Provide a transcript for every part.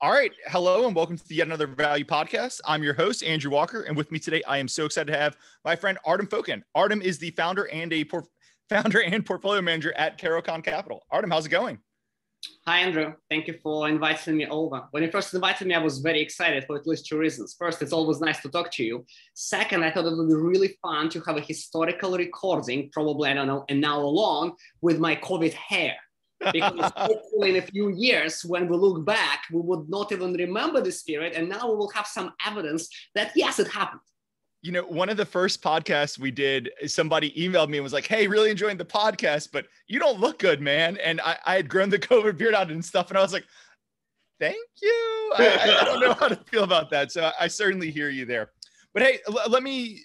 All right. Hello and welcome to yet another Value Podcast. I'm your host, Andrew Walker. And with me today, I am so excited to have my friend Artem Fokin. Artem is the founder and portfolio manager at Caro-Kann Capital. Artem, how's it going? Hi, Andrew. Thank you for inviting me over. When you first invited me, I was very excited for at least two reasons. First, it's always nice to talk to you. Second, I thought it would be really fun to have a historical recording, probably, I don't know, an hour long with my COVID hair. Because hopefully in a few years, when we look back, we would not even remember this period. And now we will have some evidence that, yes, it happened. You know, one of the first podcasts we did, somebody emailed me and was like, hey, really enjoying the podcast, but you don't look good, man. And I had grown the COVID beard out and stuff. And I was like, thank you. I don't know how to feel about that. So I certainly hear you there. But hey, let me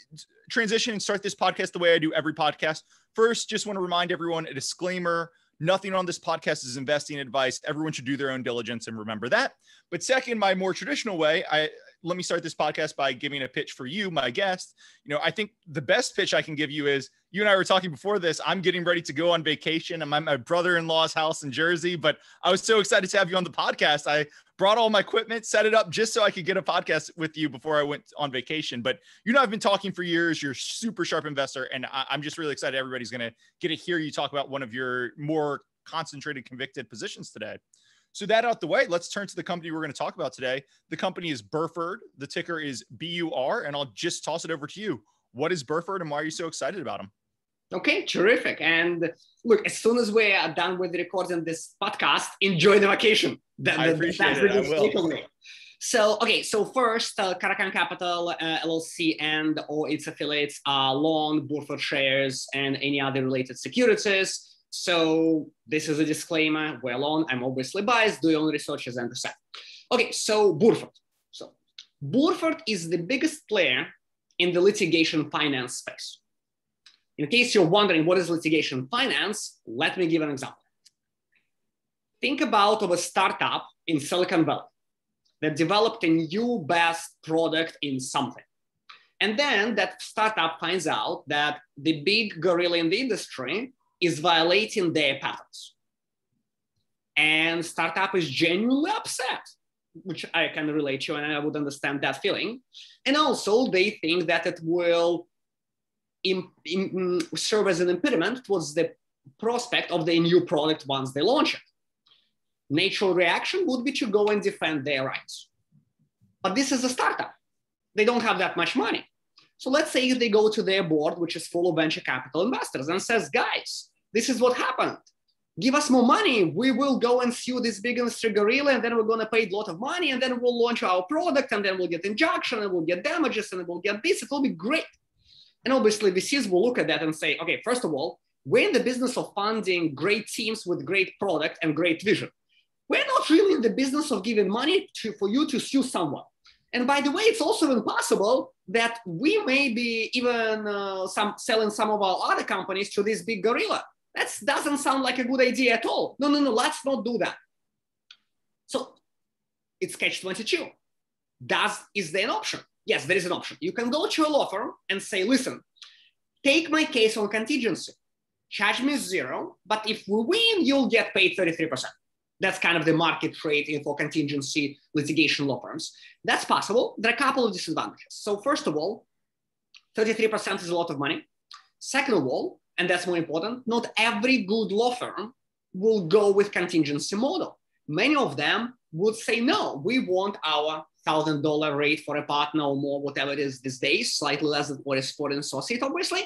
transition and start this podcast the way I do every podcast. First, just want to remind everyone a disclaimer. Nothing on this podcast is investing advice. Everyone should do their own diligence and remember that. But second, my more traditional way, let me start this podcast by giving a pitch for you, my guest. You know, I think the best pitch I can give you is, you and I were talking before this, I'm getting ready to go on vacation. I'm at my brother-in-law's house in Jersey, but I was so excited to have you on the podcast. I brought all my equipment, set it up just so I could get a podcast with you before I went on vacation. But you know, I've been talking for years. You're a super sharp investor. And I'm just really excited everybody's going to get to hear you talk about one of your more concentrated, convicted positions today. So that out the way, let's turn to the company we're going to talk about today. The company is Burford. The ticker is BUR, and I'll just toss it over to you. What is Burford and why are you so excited about them? Okay, terrific. And look, as soon as we are done with recording this podcast, enjoy the vacation. I appreciate it. I will. So first, Caro-Kann Capital, LLC and or its affiliates are long Buford shares and any other related securities. So this is a disclaimer. We're long. I'm obviously biased. Do your own research as Andrew said. Okay, so Burford. So Burford is the biggest player in the litigation finance space. In case you're wondering what is litigation finance, let me give an example. Think about a startup in Silicon Valley that developed a new best product in something. And then that startup finds out that the big gorilla in the industry is violating their patents. And startup is genuinely upset, which I can relate to, and I would understand that feeling. And also they think that it will serve as an impediment towards the prospect of the new product once they launch it. Natural reaction would be to go and defend their rights. But this is a startup. They don't have that much money. So let's say they go to their board, which is full of venture capital investors, and says, guys, this is what happened. Give us more money. We will go and sue this big industry gorilla, and then we're going to pay a lot of money, and then we'll launch our product, and then we'll get injunction, and we'll get damages, and we'll get this. It will be great. And obviously, VCs will look at that and say, okay, first of all, we're in the business of funding great teams with great product and great vision. We're not really in the business of giving money for you to sue someone. And by the way, it's also impossible that we may be even selling some of our other companies to this big gorilla. That doesn't sound like a good idea at all. No, let's not do that. So it's catch-22. Is there an option? Yes, there is an option. You can go to a law firm and say, listen, take my case on contingency. Charge me zero, but if we win, you'll get paid 33%. That's kind of the market rate for contingency litigation law firms. That's possible. There are a couple of disadvantages. So first of all, 33% is a lot of money. Second of all, and that's more important, not every good law firm will go with contingency model. Many of them would say, no, we want our $1,000 rate for a partner or more, whatever it is these days, slightly less than what is for an associate, obviously.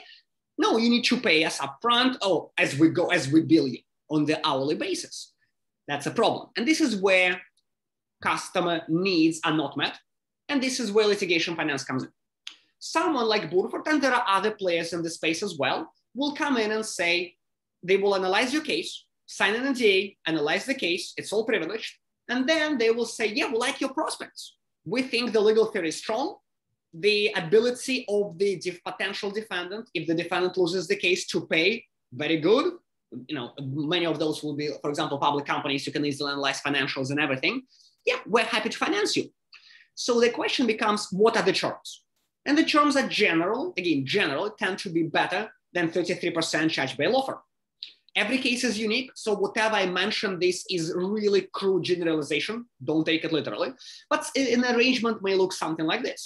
No, you need to pay us upfront as we bill you on the hourly basis. That's a problem. And this is where customer needs are not met. And this is where litigation finance comes in. Someone like Burford, and there are other players in the space as well, will come in and say, they will analyze your case, sign an NDA, analyze the case, it's all privileged. And then they will say, yeah, we like your prospects. We think the legal theory is strong. The ability of the potential defendant, if the defendant loses the case, to pay, very good. You know, many of those will be, for example, public companies. You can easily analyze financials and everything. Yeah, we're happy to finance you. So the question becomes, what are the terms? And the terms are general, tend to be better than 33% charged by a law firm. Every case is unique. So whatever I mentioned, this is really crude generalization. Don't take it literally. But an arrangement may look something like this.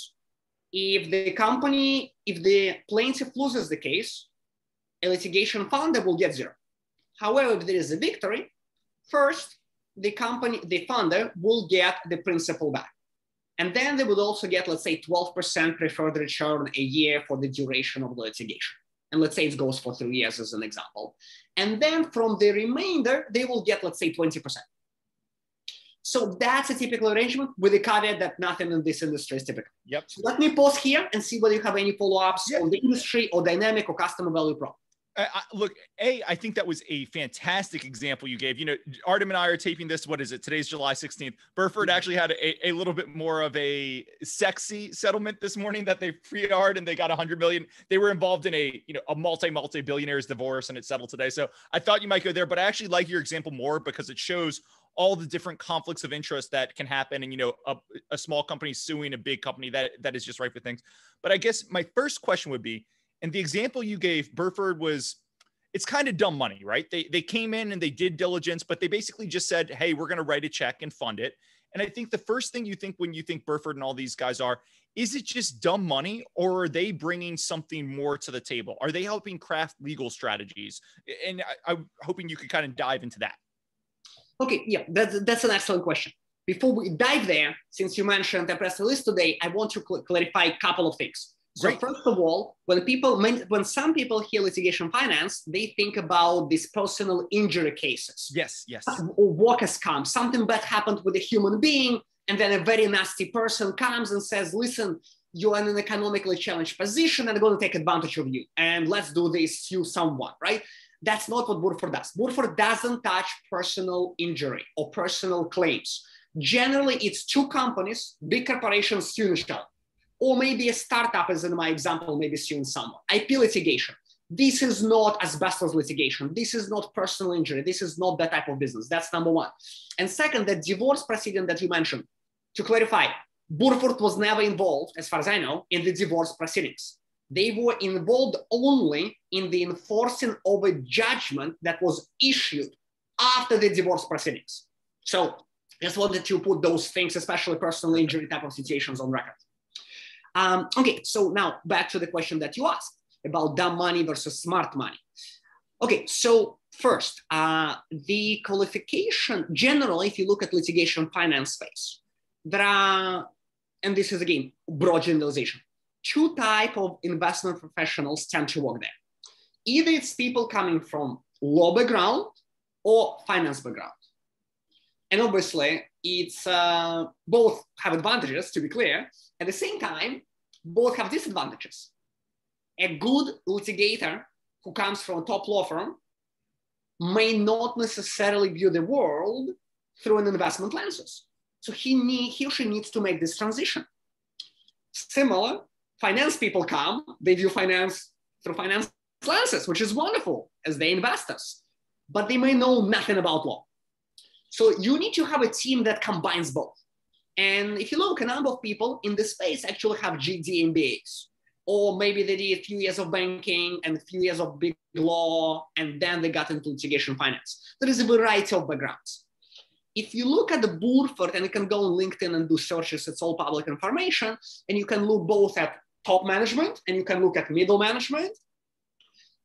If the plaintiff loses the case, a litigation funder will get zero. However, if there is a victory, first, the funder will get the principal back. And then they would also get, let's say, 12% preferred return a year for the duration of the litigation. And let's say it goes for 3 years as an example. And then from the remainder, they will get, let's say, 20%. So that's a typical arrangement with the caveat that nothing in this industry is typical. Yep. So let me pause here and see whether you have any follow-ups on the industry or dynamic or customer value problem. Look, I think that was a fantastic example you gave. You know, Artem and I are taping this. What is it? Today's July 16th. Burford actually had a little bit more of a sexy settlement this morning that they pre-arred and they got 100 million. They were involved in a multi-billionaire's divorce and it settled today. So I thought you might go there, but I actually like your example more because it shows all the different conflicts of interest that can happen. And, you know, a small company suing a big company that is just right for things. But I guess my first question would be, and the example you gave, Burford, it's kind of dumb money, right? They came in and they did diligence, but they basically just said, hey, we're going to write a check and fund it. And I think the first thing you think when you think Burford and all these guys is it just dumb money, or are they bringing something more to the table? Are they helping craft legal strategies? And I'm hoping you could kind of dive into that. Okay, yeah, that's an excellent question. Before we dive there, since you mentioned the press release today, I want to clarify a couple of things. So Great. First of all, when some people hear litigation finance, they think about these personal injury cases. Yes. Or workers' comp, something bad happened with a human being, and then a very nasty person comes and says, listen, you're in an economically challenged position and I'm going to take advantage of you. And let's do this, sue someone, right? That's not what Burford does. Burford doesn't touch personal injury or personal claims. Generally, it's two companies, big corporations suing each other. Or maybe a startup, as in my example, maybe suing someone. IP litigation. This is not asbestos litigation. This is not personal injury. This is not that type of business. That's number one. And second, the divorce proceeding that you mentioned, to clarify, Burford was never involved, as far as I know, in the divorce proceedings. They were involved only in the enforcing of a judgment that was issued after the divorce proceedings. So just wanted to put those things, especially personal injury type of situations, on record. Okay, so now back to the question that you asked about dumb money versus smart money. Okay, so first, the qualification, generally, if you look at litigation finance space, there are, and this is again, broad generalization, two types of investment professionals tend to work there. Either it's people coming from law background or finance background. And obviously, it's both have advantages, to be clear. At the same time, both have disadvantages. A good litigator who comes from a top law firm may not necessarily view the world through an investment lenses. So he or she needs to make this transition. Similar, finance people come, they view finance through finance lenses, which is wonderful as they investors, but they may know nothing about law. So you need to have a team that combines both. And if you look, a number of people in this space actually have GD MBAs, or maybe they did a few years of banking and a few years of big law, and then they got into litigation finance. There is a variety of backgrounds. If you look at the Burford, and you can go on LinkedIn and do searches, it's all public information, and you can look both at top management and you can look at middle management.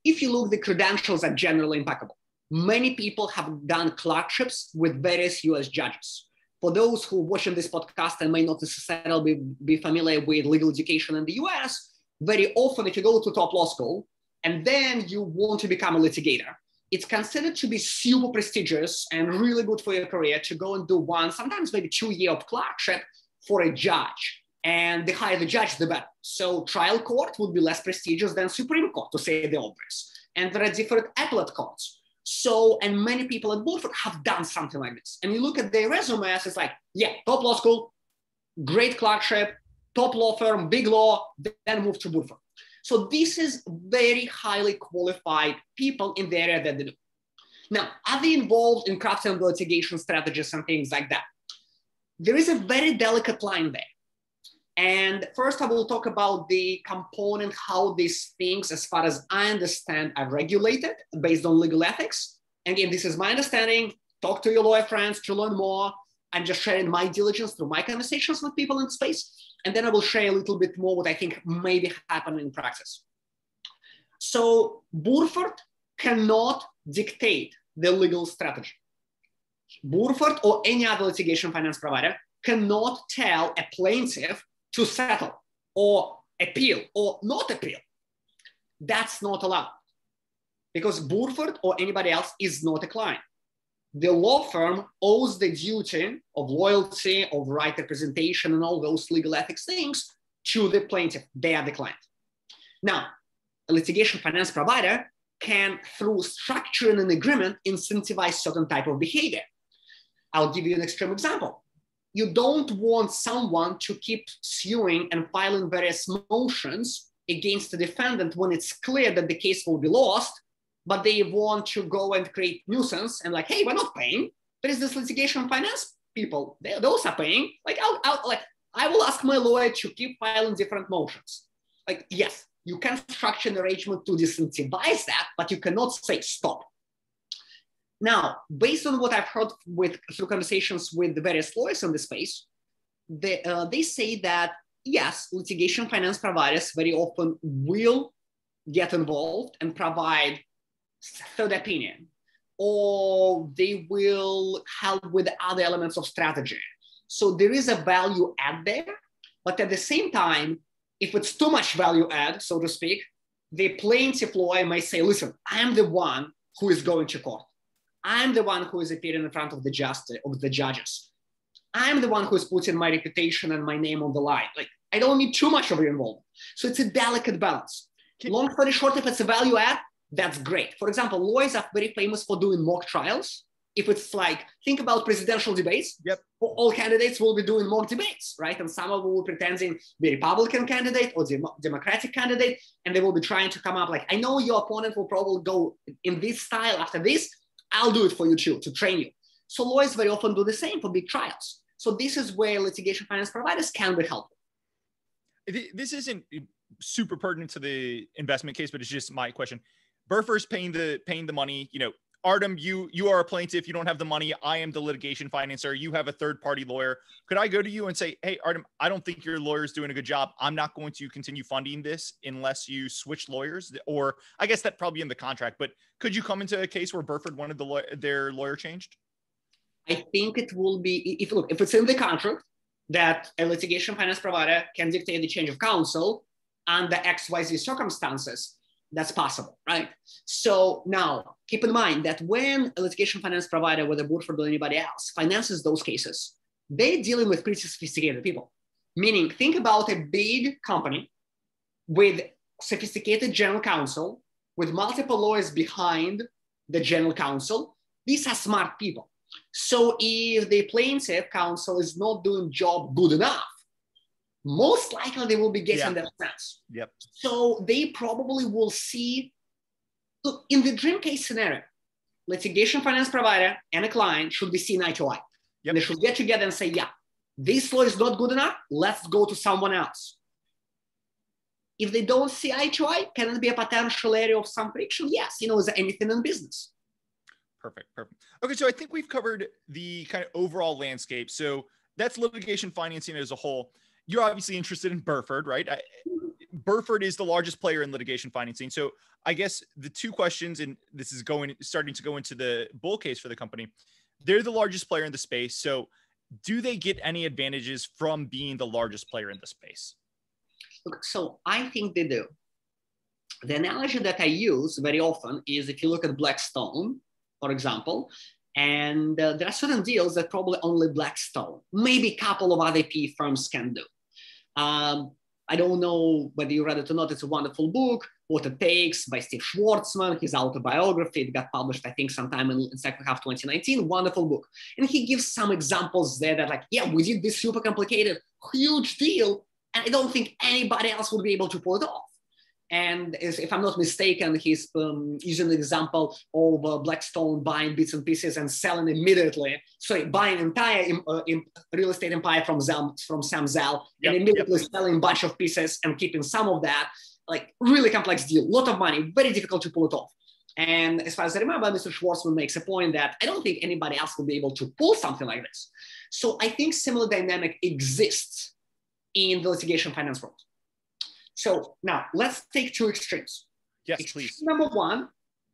If you look, the credentials are generally impeccable. Many people have done clerkships with various US judges. For those who are watching this podcast and may not necessarily be familiar with legal education in the US, very often if you go to top law school and then you want to become a litigator, it's considered to be super prestigious and really good for your career to go and do one, sometimes maybe 2 years of clerkship for a judge. And the higher the judge, the better. So trial court would be less prestigious than Supreme Court, to say the obvious. And there are different appellate courts. So, and many people at Buford have done something like this. And you look at their resumes, it's like, yeah, top law school, great clerkship, top law firm, big law, then move to Buford. So this is very highly qualified people in the area that they do. Now, are they involved in crafting litigation strategies and things like that? There is a very delicate line there. And first I will talk about the component, how these things, as far as I understand, are regulated based on legal ethics. Again, this is my understanding. Talk to your lawyer friends to learn more. I'm just sharing my diligence through my conversations with people in the space. And then I will share a little bit more what I think may be happening in practice. So Burford cannot dictate the legal strategy. Burford or any other litigation finance provider cannot tell a plaintiff to settle or appeal or not appeal. That's not allowed because Burford or anybody else is not a client. The law firm owes the duty of loyalty, of right representation, and all those legal ethics things to the plaintiff. They are the client. Now, a litigation finance provider can, through structuring an agreement, incentivize certain type of behavior. I'll give you an extreme example. You don't want someone to keep suing and filing various motions against the defendant when it's clear that the case will be lost, but they want to go and create nuisance and like, hey, we're not paying. There is this litigation finance people, those are paying. Like, I will ask my lawyer to keep filing different motions. Like, yes, you can structure an arrangement to disincentivize that, but you cannot say stop. Now, based on what I've heard through conversations with the various lawyers in the space, they say that, yes, litigation finance providers very often will get involved and provide third opinion, or they will help with other elements of strategy. So there is a value add there, but at the same time, if it's too much value add, so to speak, the plaintiff lawyer may say, listen, I'm the one who is going to court. I'm the one who is appearing in front of the judges. I'm the one who is putting my reputation and my name on the line. Like, I don't need too much of your involvement. So it's a delicate balance. Long story short, if it's a value add, that's great. For example, lawyers are very famous for doing mock trials. If it's like, think about presidential debates, yep. All candidates will be doing mock debates, right? And some of them will be pretending the Republican candidate or the Democratic candidate, and they will be trying to come up like, I know your opponent will probably go in this style after this, I'll do it for you too, to train you. So lawyers very often do the same for big trials. So this is where litigation finance providers can be helpful. This isn't super pertinent to the investment case, but it's just my question. Burford's paying the money. You know, Artem, you are a plaintiff. You don't have the money. I am the litigation financer. You have a third party lawyer. Could I go to you and say, hey, Artem, I don't think your lawyer's doing a good job. I'm not going to continue funding this unless you switch lawyers. Or I guess that probably in the contract. But could you come into a case where Burford wanted their lawyer changed? I think it will be if it's in the contract that a litigation finance provider can dictate the change of counsel under XYZ circumstances. That's possible, right? So now keep in mind that when a litigation finance provider, whether Burford or anybody else, finances those cases, they're dealing with pretty sophisticated people. Meaning, think about a big company with sophisticated general counsel, with multiple lawyers behind the general counsel. These are smart people. So if the plaintiff counsel is not doing job good enough, most likely they will be getting that sense. Yep. So they probably will see, look, in the dream case scenario, litigation finance provider and a client should be seen eye to eye. Yep. And they should get together and say, yeah, this law is not good enough. Let's go to someone else. If they don't see eye to eye, can it be a potential area of some friction? Yes. You know, is there anything in business? Perfect. Okay. So I think we've covered the kind of overall landscape. So that's litigation financing as a whole. You're obviously interested in Burford, right? Burford is the largest player in litigation financing. So I guess the two questions, and this is starting to go into the bull case for the company. They're the largest player in the space. So do they get any advantages from being the largest player in the space? Look, so I think they do. The analogy that I use very often is if you look at Blackstone, for example, and there are certain deals that probably only Blackstone, maybe a couple of other PE firms can do. I don't know whether you read it or not. It's a wonderful book, What It Takes by Steve Schwartzman, his autobiography. It got published, I think, sometime in second half 2019. Wonderful book. And he gives some examples there that like, yeah, we did this super complicated, huge deal, and I don't think anybody else would be able to pull it off. And if I'm not mistaken, he's using the example of Blackstone buying bits and pieces and selling immediately. Sorry, buying entire real estate empire from Sam Zell and immediately selling a bunch of pieces and keeping some of that. Like really complex deal, lot of money, very difficult to pull it off. And as far as I remember, Mr. Schwartzman makes a point that I don't think anybody else will be able to pull something like this. So I think similar dynamic exists in the litigation finance world. So now let's take two extremes. Yes, Extreme please. number one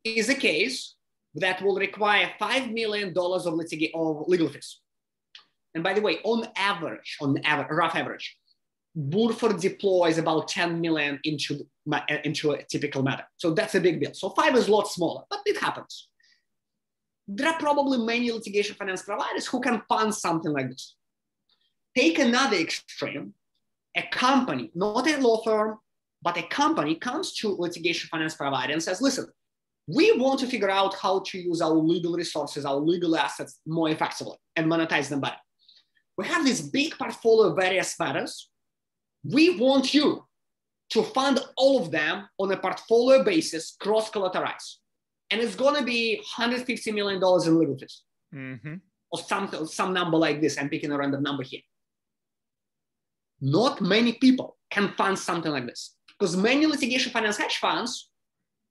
is a case that will require $5 million of legal fees. And by the way, on average, rough average, Burford deploys about 10 million into a typical matter. So that's a big deal. So 5 is a lot smaller, but it happens. There are probably many litigation finance providers who can fund something like this. Take another extreme. A company, not a law firm, but a company comes to litigation finance provider and says, listen, we want to figure out how to use our legal resources, our legal assets more effectively and monetize them better. We have this big portfolio of various matters. We want you to fund all of them on a portfolio basis, cross-collateralized. And it's going to be $150 million in legal fees. Or some number like this. I'm picking a random number here. Not many people can fund something like this because many litigation finance hedge funds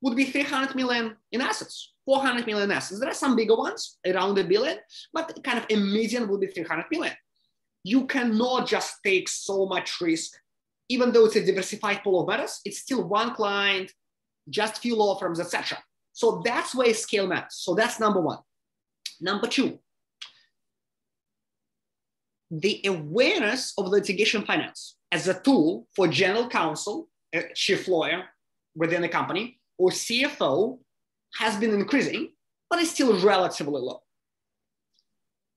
would be 300 million in assets, 400 million in assets. There are some bigger ones around $1 billion, but kind of a median would be 300 million. You cannot just take so much risk, even though it's a diversified pool of matters, it's still one client, just few law firms, etc. So that's where scale matters. So that's number one. Number two, the awareness of litigation finance as a tool for general counsel, a chief lawyer within a company, or CFO has been increasing, but it's still relatively low.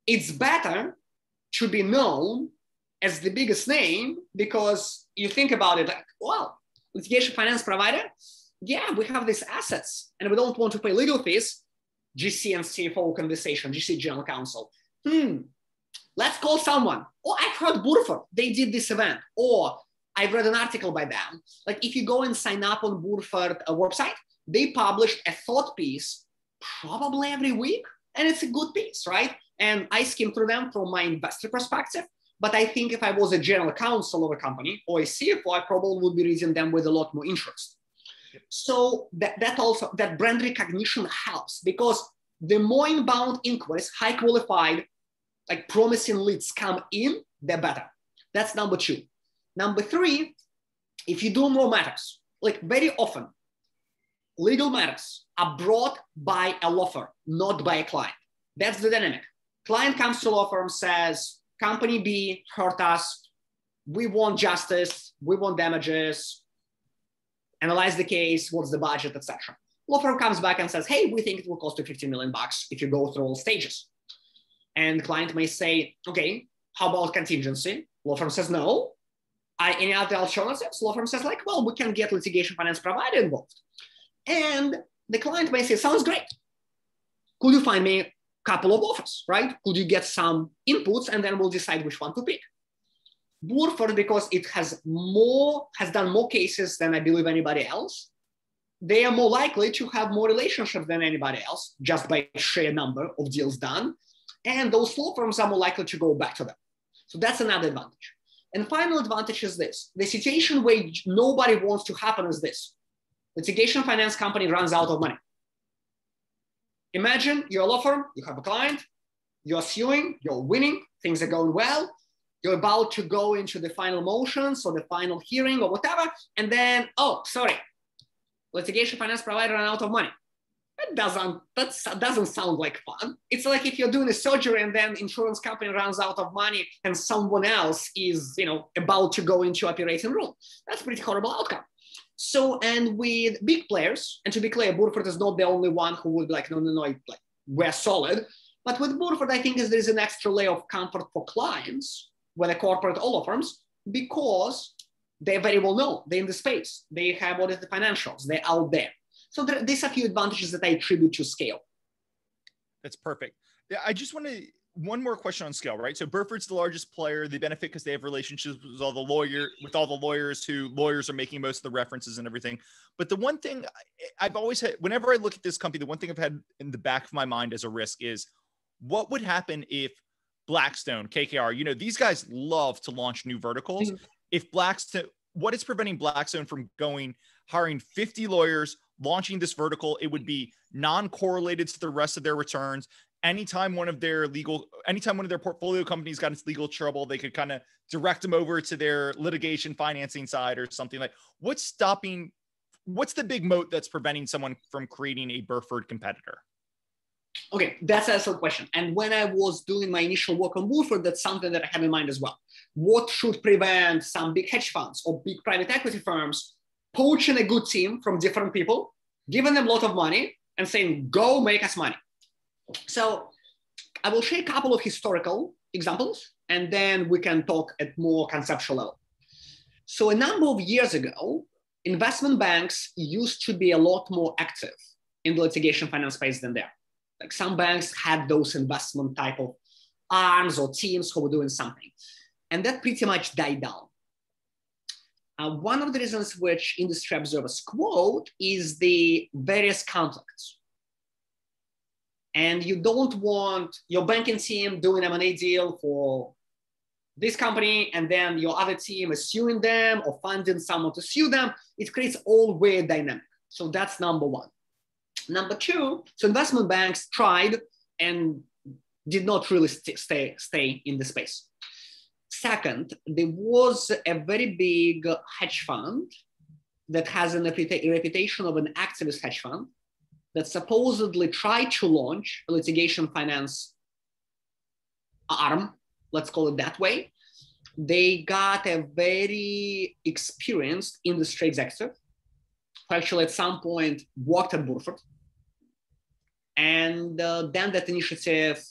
It's better to be known as the biggest name because you think about it like, well, litigation finance provider, yeah, we have these assets and we don't want to pay legal fees. GC and CFO conversation, GC general counsel. Let's call someone. Oh, I've heard Burford, they did this event. Or I've read an article by them. Like if you go and sign up on Burford website, they published a thought piece probably every week. And it's a good piece, right? And I skim through them from my investor perspective. But I think if I was a general counsel of a company or a CFO, I probably would be reading them with a lot more interest. So that brand recognition helps because the more inbound inquiries, high qualified, like promising leads come in, the better. That's number two. Number three, if you do more matters, like very often, legal matters are brought by a law firm, not by a client. That's the dynamic. Client comes to law firm, says, company B hurt us. We want justice. We want damages. Analyze the case. What's the budget, etc. Law firm comes back and says, hey, we think it will cost you $50 million if you go through all stages. And client may say, okay, how about contingency? Law firm says, no. Any other alternatives? Law firm says like, well, we can get litigation finance provider involved. And the client may say, sounds great. Could you find me a couple of offers, right? Could you get some inputs and then we'll decide which one to pick. Burford, because it has done more cases than I believe anybody else, they are more likely to have more relationships than anybody else just by sheer number of deals done. And those law firms are more likely to go back to them. So that's another advantage. And final advantage is this. The situation where nobody wants to happen is this. Litigation finance company runs out of money. Imagine you're a law firm, you have a client, you're suing, you're winning, things are going well. You're about to go into the final motions or the final hearing or whatever. And then, oh, sorry, litigation finance provider ran out of money. That doesn't sound like fun. It's like if you're doing a surgery and then insurance company runs out of money and someone else is, about to go into operating room. That's a pretty horrible outcome. So, and with big players, and to be clear, Burford is not the only one who would be like, no, like, we're solid. But with Burford, I think there's an extra layer of comfort for clients, whether corporate or law firms, because they're very well known. They're in the space. They have what is the financials. They're out there. So there's a few advantages that I attribute to scale. That's perfect. Yeah, I just want to, one more question on scale, right? So Burford's the largest player. They benefit because they have relationships with all the lawyers who lawyers are making most of the references and everything. But the one thing I've always had, whenever I look at this company, the one thing I've had in the back of my mind as a risk is what would happen if Blackstone, KKR, these guys love to launch new verticals. Mm-hmm. If Blackstone what is preventing Blackstone from hiring 50 lawyers, launching this vertical? It would be non-correlated to the rest of their returns. Anytime one of their portfolio companies got into legal trouble, they could kind of direct them over to their litigation financing side or something. Like, what's the big moat that's preventing someone from creating a Burford competitor? Okay, that's an excellent question. And when I was doing my initial work on Buford, that's something that I have in mind as well. What should prevent some big hedge funds or big private equity firms poaching a good team from different people, giving them a lot of money and saying, go make us money? So I will share a couple of historical examples, and then we can talk at more conceptual level. So a number of years ago, investment banks used to be a lot more active in the litigation finance space than they are. Like some banks had those investment type of arms or teams who were doing something. And that pretty much died down. One of the reasons which industry observers quote is the various conflicts. And you don't want your banking team doing an M&A deal for this company, and then your other team is suing them or funding someone to sue them. It creates all weird dynamic. So that's number one. Number two, so investment banks tried and did not really stay in the space. Second, there was a very big hedge fund that has a reputation of an activist hedge fund that supposedly tried to launch a litigation finance arm, let's call it that way. They got a very experienced industry executive who actually at some point worked at Burford. And then that initiative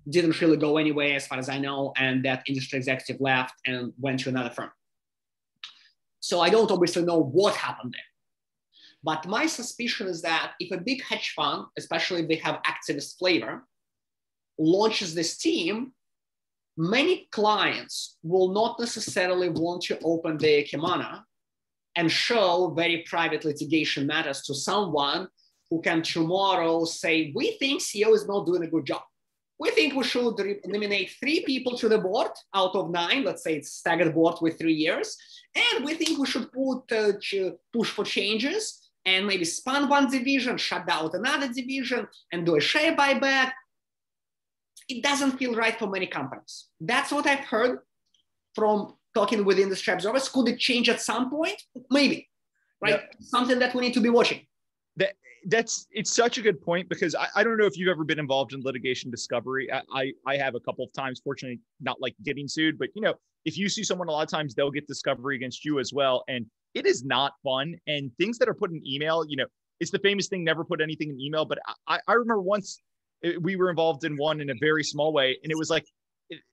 didn't really go anywhere as far as I know, and that industry executive left and went to another firm. So I don't obviously know what happened there. But my suspicion is that if a big hedge fund, especially if they have activist flavor, launches this team, many clients will not necessarily want to open their kimono and show very private litigation matters to someone who can tomorrow say, we think CEO is not doing a good job. We think we should eliminate 3 people to the board out of 9. Let's say it's staggered board with 3 years. And we think we should push for changes and maybe spun one division, shut down another division, and do a share buyback. It doesn't feel right for many companies. That's what I've heard from talking with industry observers. Could it change at some point? Maybe, right? Yeah. Something that we need to be watching. It's such a good point, because I don't know if you've ever been involved in litigation discovery. I have a couple of times, fortunately, not like getting sued, but if you sue someone, a lot of times they'll get discovery against you as well. And it is not fun. And things that are put in email, it's the famous thing, never put anything in email. But I remember once we were involved in one in a very small way. And it was like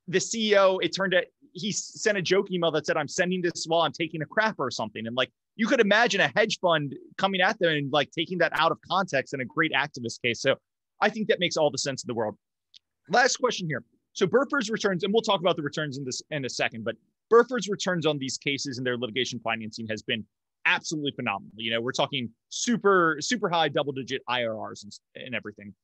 the CEO, it turned out he sent a joke email that said, I'm sending this while I'm taking a crap or something. And like, you could imagine a hedge fund coming at them and like taking that out of context in a great activist case. So I think that makes all the sense in the world. Last question here. So Burford's returns, and we'll talk about the returns in a second, but Burford's returns on these cases and their litigation financing has been absolutely phenomenal. We're talking super, super high double-digit IRRs and everything.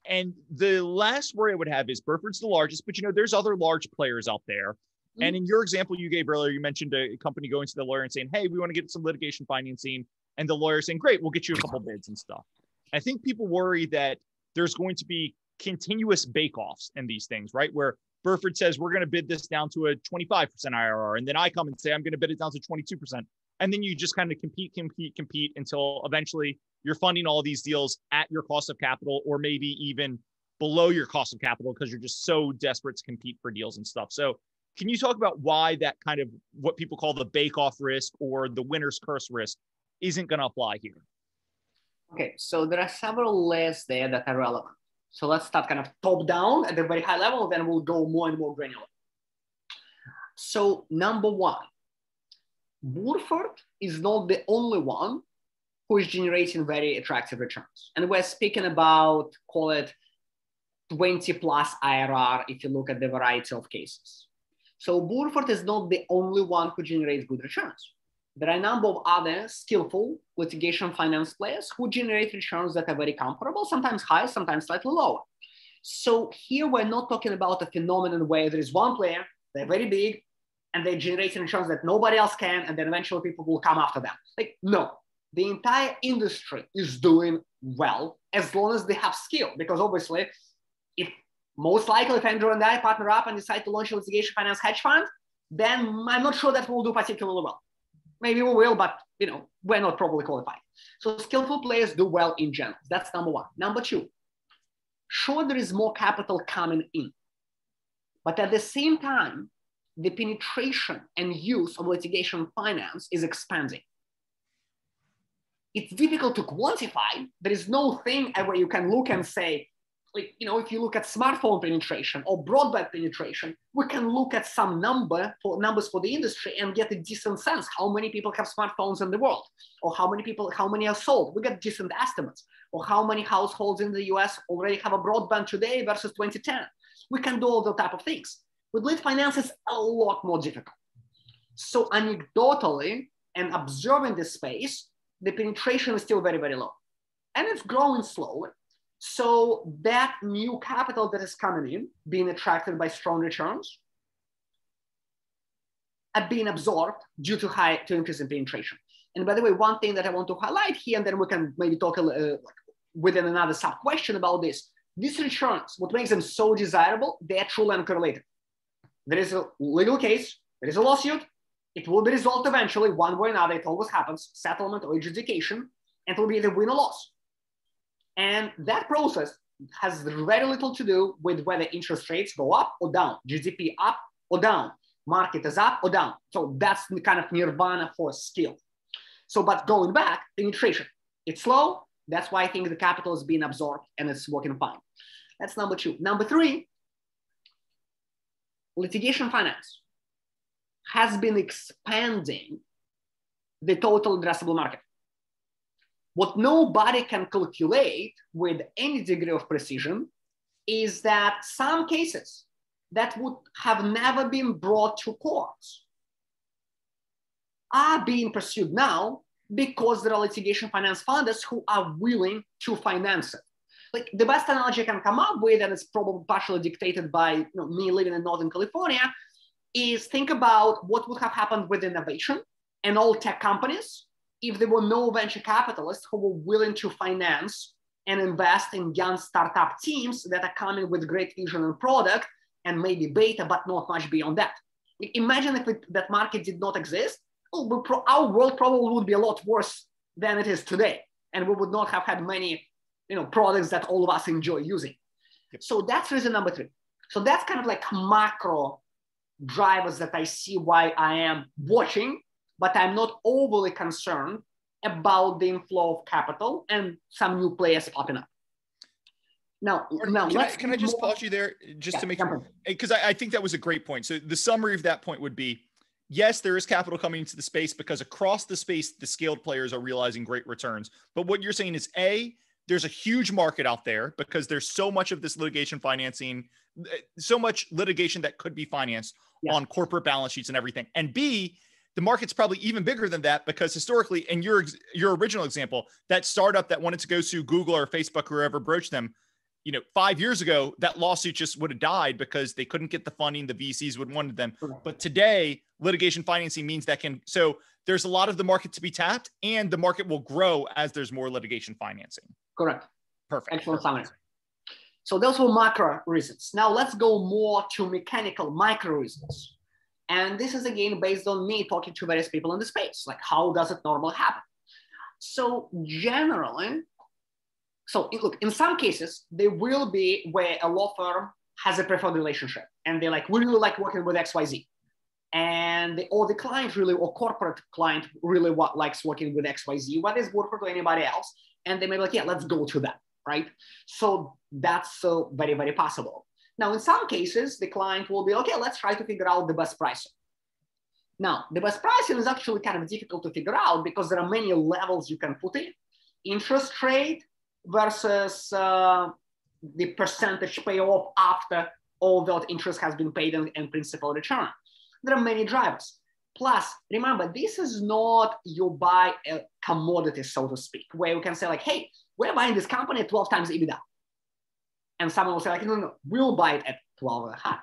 And the last worry I would have is Burford's the largest, but there's other large players out there. Mm-hmm. And in your example you gave earlier, you mentioned a company going to the lawyer and saying, hey, we want to get some litigation financing. And the lawyer saying, great, we'll get you a couple bids and stuff. I think people worry that there's going to be continuous bake-offs in these things, right? Where Burford says, we're going to bid this down to a 25% IRR. And then I come and say, I'm going to bid it down to 22%. And then you just kind of compete until eventually you're funding all these deals at your cost of capital, or maybe even below your cost of capital, because you're just so desperate to compete for deals and stuff. So can you talk about why that kind of what people call the bake-off risk or the winner's curse risk isn't going to apply here? Okay, so there are several layers there that are relevant. So let's start kind of top down at a very high level, then we'll go more and more granular. So number one, Burford is not the only one who is generating very attractive returns. And we're speaking about, call it 20 plus IRR if you look at the variety of cases. So Burford is not the only one who generates good returns. There are a number of other skillful litigation finance players who generate returns that are very comparable, sometimes high, sometimes slightly lower. So here we're not talking about a phenomenon where there is one player, they're very big, and they generate returns that nobody else can, and then eventually people will come after them. Like, no, the entire industry is doing well as long as they have skill, because obviously, if Andrew and I partner up and decide to launch a litigation finance hedge fund, then I'm not sure that we'll do particularly well. Maybe we will, but we're not probably qualified. So skillful players do well in general. That's number one. Number two, sure, there is more capital coming in, but at the same time, the penetration and use of litigation finance is expanding. It's difficult to quantify. There is no thing where you can look and say, like, if you look at smartphone penetration or broadband penetration, we can look at some numbers for the industry and get a decent sense how many people have smartphones in the world, or how many are sold. We get decent estimates, or how many households in the US already have a broadband today versus 2010. We can do all those type of things. With lit finance, it's a lot more difficult. So anecdotally, and observing this space, the penetration is still very, very low. And it's growing slowly. So that new capital that is coming in, being attracted by strong returns, are being absorbed due to increase in penetration. And by the way, one thing that I want to highlight here, and then we can maybe talk within another sub-question about this. These returns, what makes them so desirable, they are truly uncorrelated. There is a legal case, there is a lawsuit, it will be resolved eventually, one way or another, it always happens, settlement or adjudication, and it will be either win or loss. And that process has very little to do with whether interest rates go up or down, GDP up or down, market is up or down. So that's the kind of nirvana for skill. So, but going back, penetration, it's slow. That's why I think the capital is being absorbed and it's working fine. That's number two. Number three, litigation finance has been expanding the total addressable market. What nobody can calculate with any degree of precision is that some cases that would have never been brought to courts are being pursued now because there are litigation finance funders who are willing to finance it. Like the best analogy I can come up with, and it's probably partially dictated by me living in Northern California, is think about what would have happened with innovation and all tech companies if there were no venture capitalists who were willing to finance and invest in young startup teams that are coming with great vision and product and maybe beta, but not much beyond that. Imagine if that market did not exist, our world probably would be a lot worse than it is today. And we would not have had many products that all of us enjoy using. Yep. So that's reason number three. So that's kind of like macro drivers that I see why I am watching, but I'm not overly concerned about the inflow of capital and some new players popping up. Now, can I just pause you there just to make sure? Because I think that was a great point. So the summary of that point would be, yes, there is capital coming into the space because across the space, the scaled players are realizing great returns. But what you're saying is, A, there's a huge market out there because there's so much of this litigation financing, so much litigation that could be financed on corporate balance sheets and everything. And B, the market's probably even bigger than that because historically, in your original example, that startup that wanted to go sue Google or Facebook or whoever broached them, 5 years ago, that lawsuit just would have died because they couldn't get the funding. The VCs would have wanted them. Correct. But today, litigation financing means so there's a lot of the market to be tapped and the market will grow as there's more litigation financing. Correct. Perfect. Excellent summary. So those were macro reasons. Now let's go more to mechanical micro reasons. And this is again based on me talking to various people in the space, like how does it normally happen? So generally, look, in some cases, there will be where a law firm has a preferred relationship and they're like, we really like working with XYZ. And the client really, or corporate client really likes working with XYZ, whether it's Burford or anybody else. And they may be like, yeah, let's go to that, right? So that's very, very possible. Now, in some cases, the client will be, okay, let's try to figure out the best pricing. Now, the best pricing is actually kind of difficult to figure out because there are many levels you can put in. Interest rate versus the percentage payoff after all that interest has been paid and principal return. There are many drivers. Plus, remember, this is not you buy a commodity, so to speak, where you can say like, hey, we're buying this company at 12 times EBITDA. And someone will say like, no, we'll buy it at 12.5.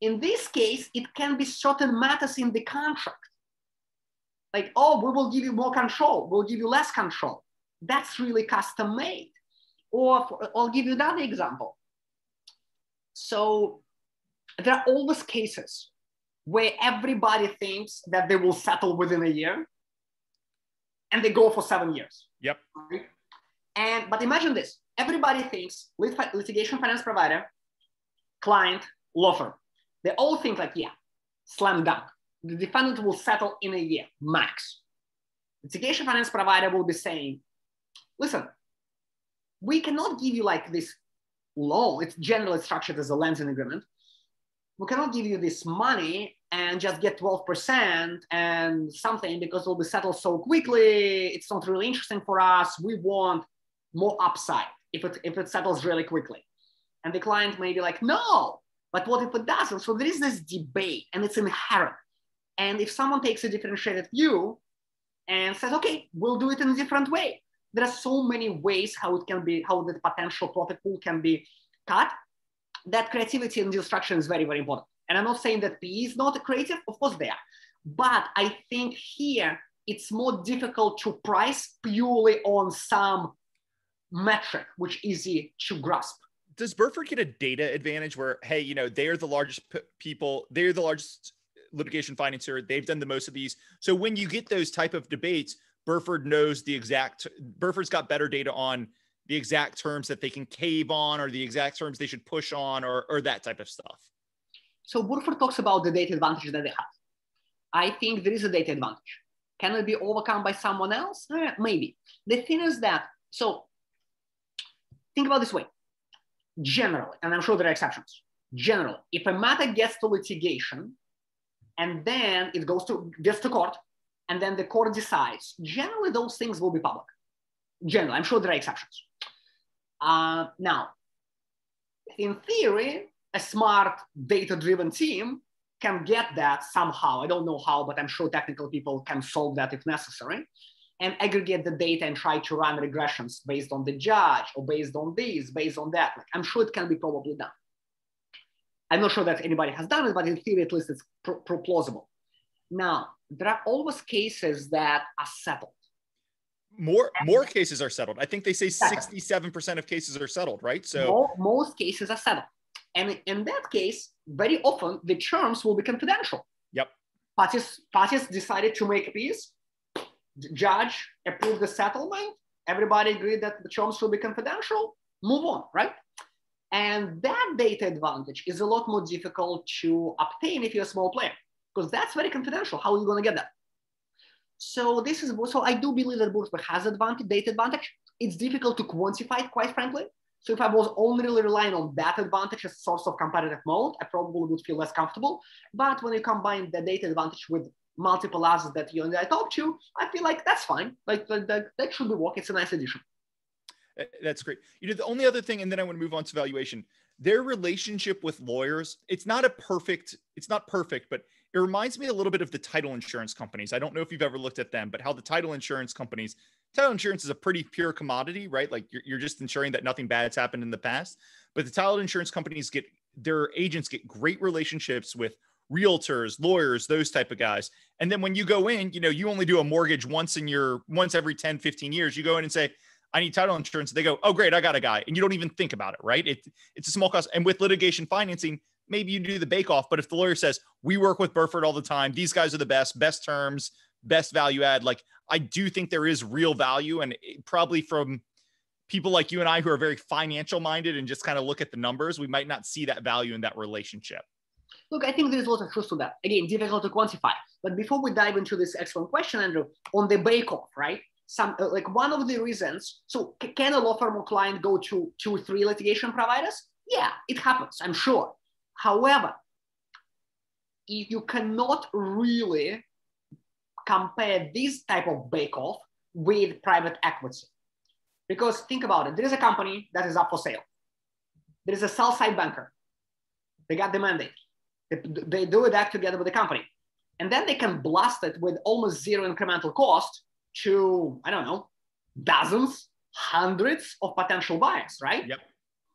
In this case, it can be certain matters in the contract. Like, oh, we will give you more control. We'll give you less control. That's really custom made. Or I'll give you another example. So there are always cases where everybody thinks that they will settle within a year and they go for 7 years. Yep. Right? But imagine this. Everybody thinks litigation finance provider, client, law firm. They all think like, yeah, slam dunk. The defendant will settle in a year, max. Litigation finance provider will be saying, listen, we cannot give you like this loan. It's generally structured as a lending agreement. We cannot give you this money and just get 12% and something because it will be settled so quickly. It's not really interesting for us. We want more upside if it settles really quickly. And the client may be like, no, but what if it doesn't? So there is this debate and it's inherent. And if someone takes a differentiated view and says, okay, we'll do it in a different way. There are so many ways how it can be, how the potential profit pool can be cut. That creativity in deal structure is very, very important. And I'm not saying that PE is not creative, of course they are. But I think here it's more difficult to price purely on some metric, which is easy to grasp. Does Burford get a data advantage where, hey, you know, they're the largest people, they're the largest litigation financier, they've done the most of these. So when you get those type of debates, Burford knows Burford's got better data on the exact terms that they can cave on or the exact terms they should push on or that type of stuff. So Burford talks about the data advantage that they have. I think there is a data advantage. Can it be overcome by someone else? Maybe. The thing is that, so think about this way. Generally, and I'm sure there are exceptions, generally, if a matter gets to litigation and then it gets to court and then the court decides, generally those things will be public. Generally, I'm sure there are exceptions. Now, in theory, a smart data-driven team can get that somehow. I don't know how, but I'm sure technical people can solve that if necessary and aggregate the data and try to run regressions based on the judge or based on this, based on that. Like, I'm sure it can be probably done. I'm not sure that anybody has done it, but in theory, at least it's plausible. Now, there are always cases that are settled. More cases are settled. I think they say 67% of cases are settled, right? So most cases are settled. And in that case, very often the terms will be confidential. Yep. Parties decided to make peace. The judge approved the settlement. Everybody agreed that the terms will be confidential. Move on, right? And that data advantage is a lot more difficult to obtain if you're a small player, because that's very confidential. How are you going to get that? So I do believe that Burford has data advantage. It's difficult to quantify it, quite frankly. So if I was only really relying on that advantage as a source of competitive moat, I probably would feel less comfortable. But when you combine the data advantage with multiple others that you and I talk to, I feel like that's fine. Like that should be work. It's a nice addition. That's great. You know, the only other thing, and then I want to move on to valuation, their relationship with lawyers, it's not perfect, but it reminds me a little bit of the title insurance companies. I don't know if you've ever looked at them, but how the title insurance insurance is a pretty pure commodity, right? Like you're just ensuring that nothing bad's happened in the past. But the title insurance companies their agents get great relationships with realtors, lawyers, those type of guys. And then when you go in, you know, you only do a mortgage once every 10, 15 years, you go in and say, I need title insurance. They go, oh, great, I got a guy. And you don't even think about it, right? It's a small cost. And with litigation financing, maybe you do the bake-off. But if the lawyer says, we work with Burford all the time, these guys are the best terms, best value add, like I do think there is real value. And probably from people like you and I who are very financial minded and just kind of look at the numbers, we might not see that value in that relationship. Look, I think there's a lot of truth to that. Again, difficult to quantify. But before we dive into this excellent question, Andrew, on the bake-off, right? One of the reasons, so can a law firm or client go to 2 or 3 litigation providers? Yeah, it happens, I'm sure. However, you cannot really compare this type of bake-off with private equity. Because think about it, there is a company that is up for sale. There is a sell-side banker. They got the mandate. They do it act together with the company. And then they can blast it with almost zero incremental cost to, I don't know, dozens, hundreds of potential buyers, right? Yep.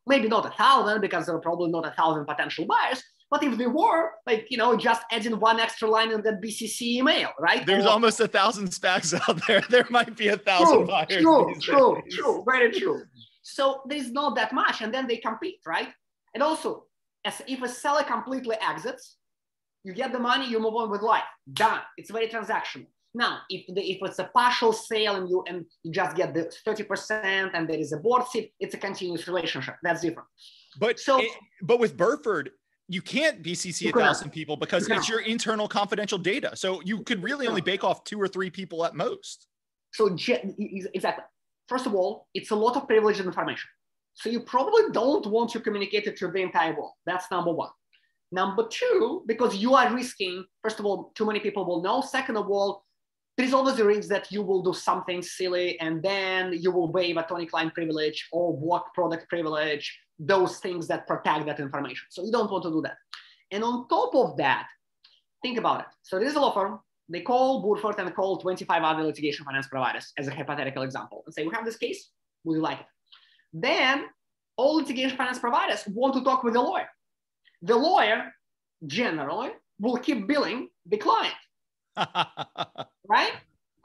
Maybe not 1,000 because there are probably not 1,000 potential buyers, But if they were, like, just adding one extra line in that BCC email, right? There's almost 1,000 SPACs out there. There might be 1,000 buyers. True, very true. So there's not that much, and then they compete, right? And also, if a seller completely exits, you get the money, you move on with life. Done. It's very transactional. Now, if it's a partial sale and you just get the 30% and there is a board seat, it's a continuous relationship. That's different. But with Burford, you can't BCC 1,000 people because it's your internal confidential data. So you could really only bake off 2 or 3 people at most. So exactly. First of all, it's a lot of privileged information. So you probably don't want to communicate it to the entire world. That's number one. Number two, because you are risking, first of all, too many people will know. Second of all, there's always the risk that you will do something silly and then you will waive attorney-client privilege or work product privilege, those things that protect that information. So you don't want to do that. And on top of that, think about it. So this is a law firm. They call Buford and call 25 other litigation finance providers as a hypothetical example and say, we have this case, would you like it? Then all litigation finance providers want to talk with the lawyer. The lawyer generally will keep billing the client, right?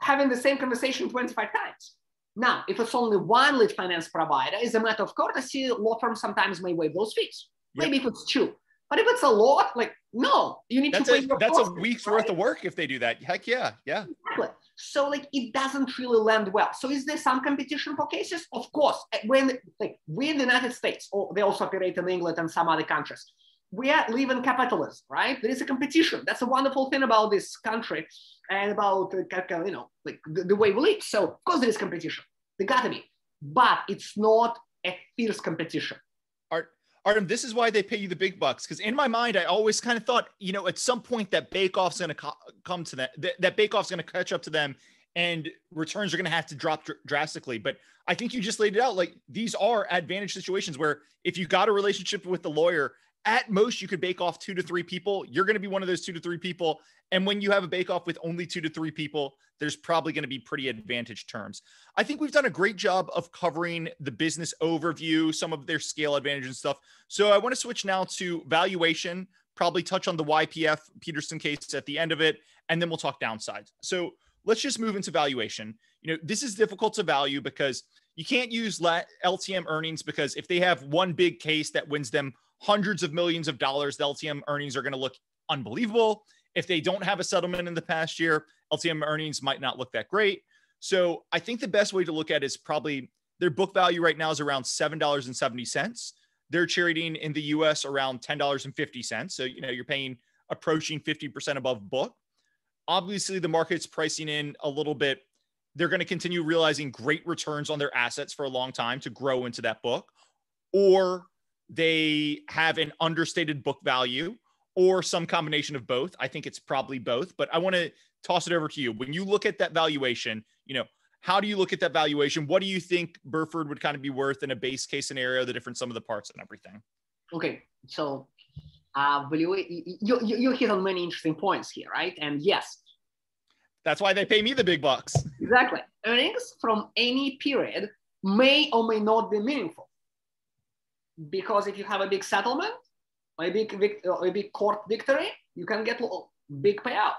Having the same conversation 25 times. Now, if it's only one lit finance provider, as a matter of courtesy, law firms sometimes may waive those fees. Yep. Maybe if it's 2. But if it's a lot, like, no, you need to pay your That's costs, a week's worth of work if they do that. Heck yeah, yeah. Exactly. So like it doesn't really land well. So is there some competition for cases? Of course. When like we in the United States, or they also operate in England and some other countries, we live in capitalism, right? There is a competition. That's a wonderful thing about this country and about like the way we live. So of course there is competition. There gotta be, but it's not a fierce competition. Artem, this is why they pay you the big bucks. Because in my mind, I always kind of thought, at some point that bake-off's going to come to them, that bake-off's going to catch up to them and returns are going to have to drop drastically. But I think you just laid it out. Like, these are advantage situations where if you got a relationship with the lawyer, at most you could bake off 2 to 3 people. You're going to be one of those 2 to 3 people. And when you have a bake-off with only 2 to 3 people, there's probably going to be pretty advantaged terms. I think we've done a great job of covering the business overview, some of their scale advantage and stuff. So I want to switch now to valuation, probably touch on the YPF Peterson case at the end of it, and then we'll talk downsides. So let's just move into valuation. This is difficult to value because you can't use LTM earnings, because if they have one big case that wins them hundreds of millions of dollars, the LTM earnings are going to look unbelievable. If they don't have a settlement in the past year, LTM earnings might not look that great. So I think the best way to look at it is probably their book value right now is around $7.70. They're trading in the US around $10.50. So, you're paying approaching 50% above book. Obviously, the market's pricing in a little bit. They're going to continue realizing great returns on their assets for a long time to grow into that book, or they have an understated book value, or some combination of both. I think it's probably both, but I want to toss it over to you. When you look at that valuation, how do you look at that valuation? What do you think Burford would kind of be worth in a base case scenario, the different sum of the parts and everything? Okay, so you hit on many interesting points here, right? And yes, that's why they pay me the big bucks. Exactly. Earnings from any period may or may not be meaningful, because if you have a big settlement, a big court victory, you can get a big payout.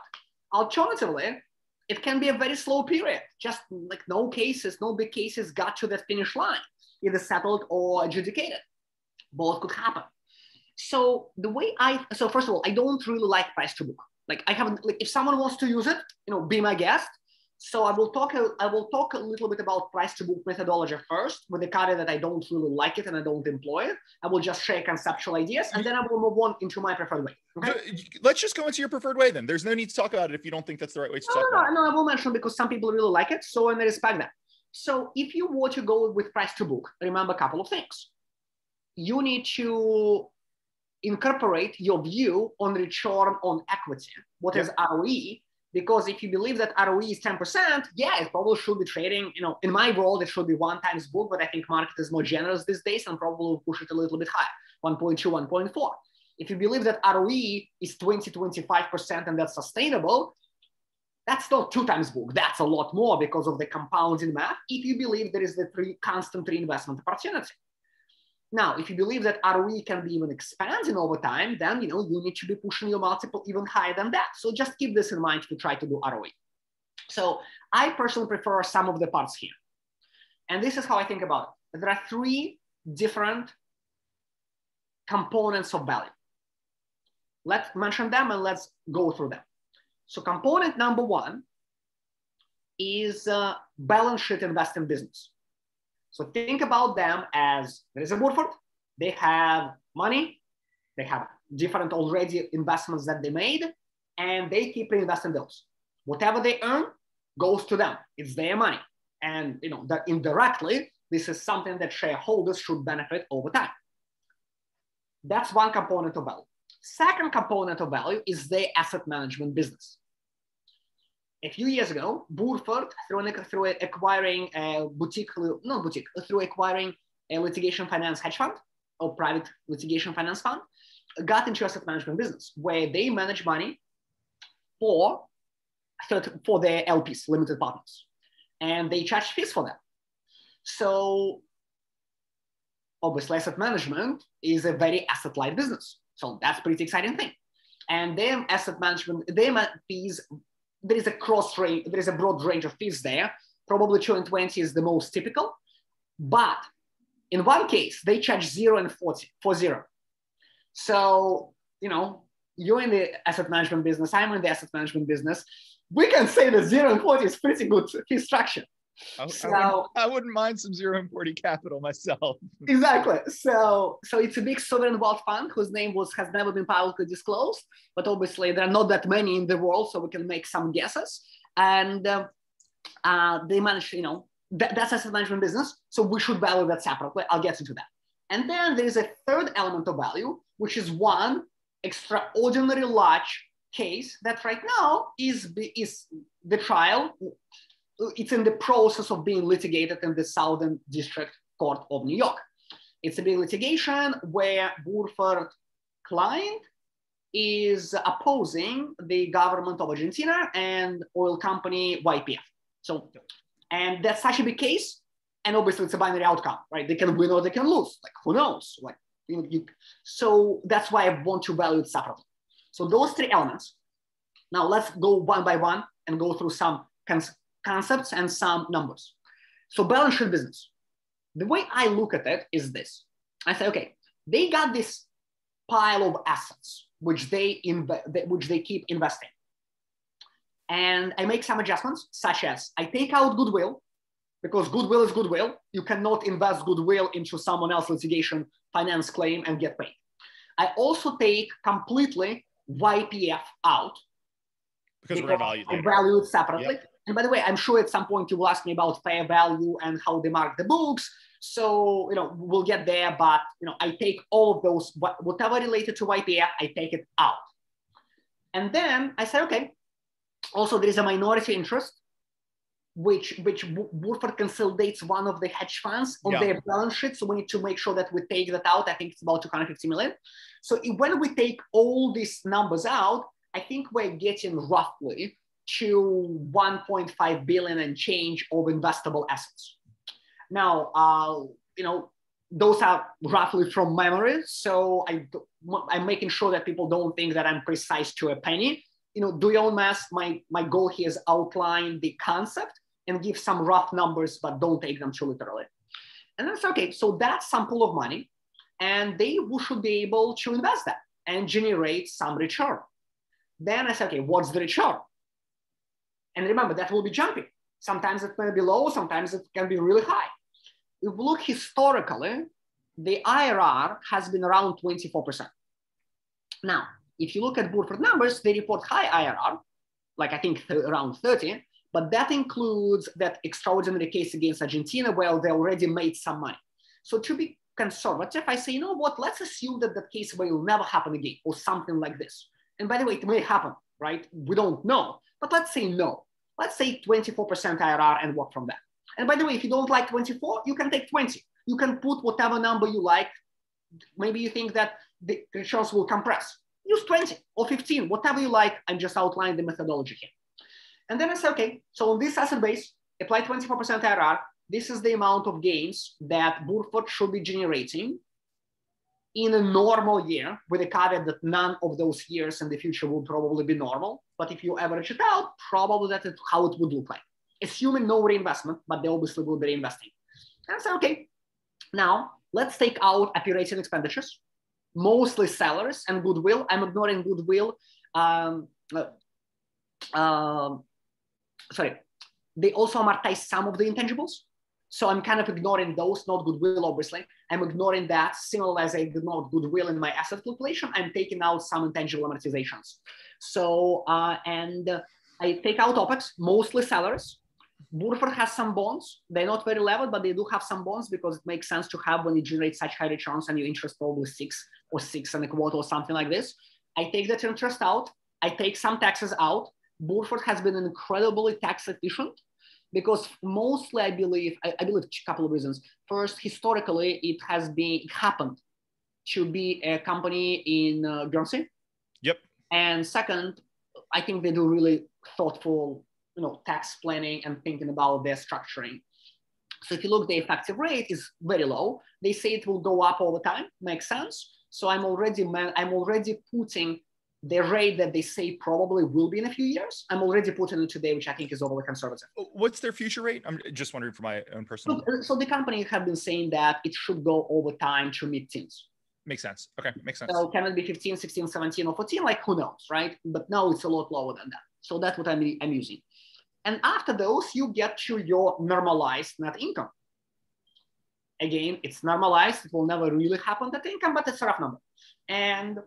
Alternatively, it can be a very slow period. Just like no big cases got to the finish line, either settled or adjudicated. Both could happen. So first of all, I don't really like price to book. Like if someone wants to use it, be my guest. So I will talk a little bit about price to book methodology first, with the caveat that I don't really like it and I don't employ it. I will just share conceptual ideas, and then I will move on into my preferred way. Okay? Let's just go into your preferred way then. There's no need to talk about it if you don't think that's the right way to talk about it. No, I will mention because some people really like it, so and I respect that. So if you were to go with price to book, remember a couple of things. You need to incorporate your view on return on equity. What is ROE? Because if you believe that ROE is 10%, yeah, it probably should be trading, in my world, it should be 1 times book, but I think market is more generous these days and probably will push it a little bit higher, 1.2, 1.4. If you believe that ROE is 20, 25% and that's sustainable, that's not 2 times book. That's a lot more because of the compounding math. If you believe there is the constant reinvestment opportunity. Now, if you believe that ROE can be even expanding over time, then you need to be pushing your multiple even higher than that. So just keep this in mind if you try to do ROE. So I personally prefer sum of the parts here. And this is how I think about it. There are three different components of value. Let's mention them and let's go through them. So component number one is balance sheet investing business. So think about them as there is a Burford, they have money, they have different already investments that they made, and they keep reinvesting those. Whatever they earn goes to them. It's their money. And that indirectly, this is something that shareholders should benefit over time. That's one component of value. Second component of value is the asset management business. A few years ago, Burford, through acquiring a through acquiring a litigation finance hedge fund or private litigation finance fund, got into asset management business where they manage money for their LPs, limited partners, and they charge fees for that. So obviously asset management is a very asset-light business. So that's a pretty exciting thing. And their asset management, their fees, there is a broad range of fees there. Probably 2 and 20 is the most typical. But in one case, they charge 0 and 40. So, you're in the asset management business, I'm in the asset management business. We can say that 0 and 40 is pretty good fee structure. I wouldn't mind some 0 and 40 capital myself. Exactly. So it's a big sovereign wealth fund whose name has never been publicly disclosed, but obviously there are not that many in the world, so we can make some guesses. And they manage, that's asset management business. So we should value that separately. I'll get into that. And then there is a third element of value, which is one extraordinary large case that right now is the trial. It's in the process of being litigated in the Southern District Court of New York. It's a big litigation where Burford client is opposing the government of Argentina and oil company YPF. So, and that's such a big case. And obviously it's a binary outcome, right? They can win or they can lose. Like, who knows? So that's why I want to value it separately. So those three elements. Now let's go one by one and go through some concepts and some numbers. So balance sheet business. The way I look at it is this. I say, okay, they got this pile of assets which they keep investing. And I make some adjustments, such as I take out goodwill, because goodwill is goodwill. You cannot invest goodwill into someone else's litigation finance claim and get paid. I also take completely YPF out. Because we're going to value it separately. Yep. And by the way, I'm sure at some point you will ask me about fair value and how they mark the books. So, we'll get there, but, I take all of those, whatever related to YPF, I take it out. And then I say, okay, also there is a minority interest, which Burford consolidates one of the hedge funds on their balance sheet. So we need to make sure that we take that out. I think it's about 250 million. So when we take all these numbers out, I think we're getting roughly to 1.5 billion and change of investable assets. Now, those are roughly from memory. So I'm making sure that people don't think that I'm precise to a penny. Do your own math. My goal here is outline the concept and give some rough numbers, but don't take them too literally. And that's okay. So that's some pool of money, and they should be able to invest that and generate some return. Then I say, okay, what's the return? And remember, that will be jumping. Sometimes it may be low, sometimes it can be really high. If we look historically, the IRR has been around 24%. Now, if you look at Burford numbers, they report high IRR, like I think around 30, but that includes that extraordinary case against Argentina where they already made some money. So to be conservative, I say, let's assume that that case will never happen again or something like this. And by the way, it may happen, right? We don't know, but let's say no. Let's say 24% IRR and work from that. And by the way, if you don't like 24, you can take 20. You can put whatever number you like. Maybe you think that the returns will compress. Use 20 or 15, whatever you like. I'm just outlining the methodology here. And then I say, okay, so on this asset base, apply 24% IRR. This is the amount of gains that Burford should be generating in a normal year, with the caveat that none of those years in the future will probably be normal. But if you average it out, probably that is how it would look like. Assuming no reinvestment, but they obviously will be reinvesting. And I say, okay, now let's take out operating expenditures, mostly salaries and goodwill. I'm ignoring goodwill. Sorry, they also amortize some of the intangibles. So I'm kind of ignoring those, not goodwill, obviously. I'm ignoring that. Similar as I ignored goodwill in my asset calculation, I'm taking out some intangible amortizations. So, and I take out OPEX, mostly salaries. Burford has some bonds. They're not very levered, but they do have some bonds because it makes sense to have when you generate such high returns and your interest probably 6 or 6.25 or something like this. I take that interest out. I take some taxes out. Burford has been incredibly tax efficient because mostly I believe a couple of reasons. First, historically, it happened to be a company in Guernsey. Yep. And second, I think they do really thoughtful, tax planning and thinking about their structuring. So if you look, the effective rate is very low. They say it will go up over time. Makes sense. So I'm already putting the rate that they say probably will be in a few years. I'm already putting it today, which I think is overly conservative. What's their future rate? I'm just wondering for my own personal. So the company have been saying that it should go over time to mid-teens. Makes sense. Okay, makes sense. So can it be 15, 16, 17, or 14? Like, who knows, right? But now it's a lot lower than that. So that's what I'm using. And after those, you get to your normalized net income. Again, it's normalized. It will never really happen, that income, but it's a rough number. And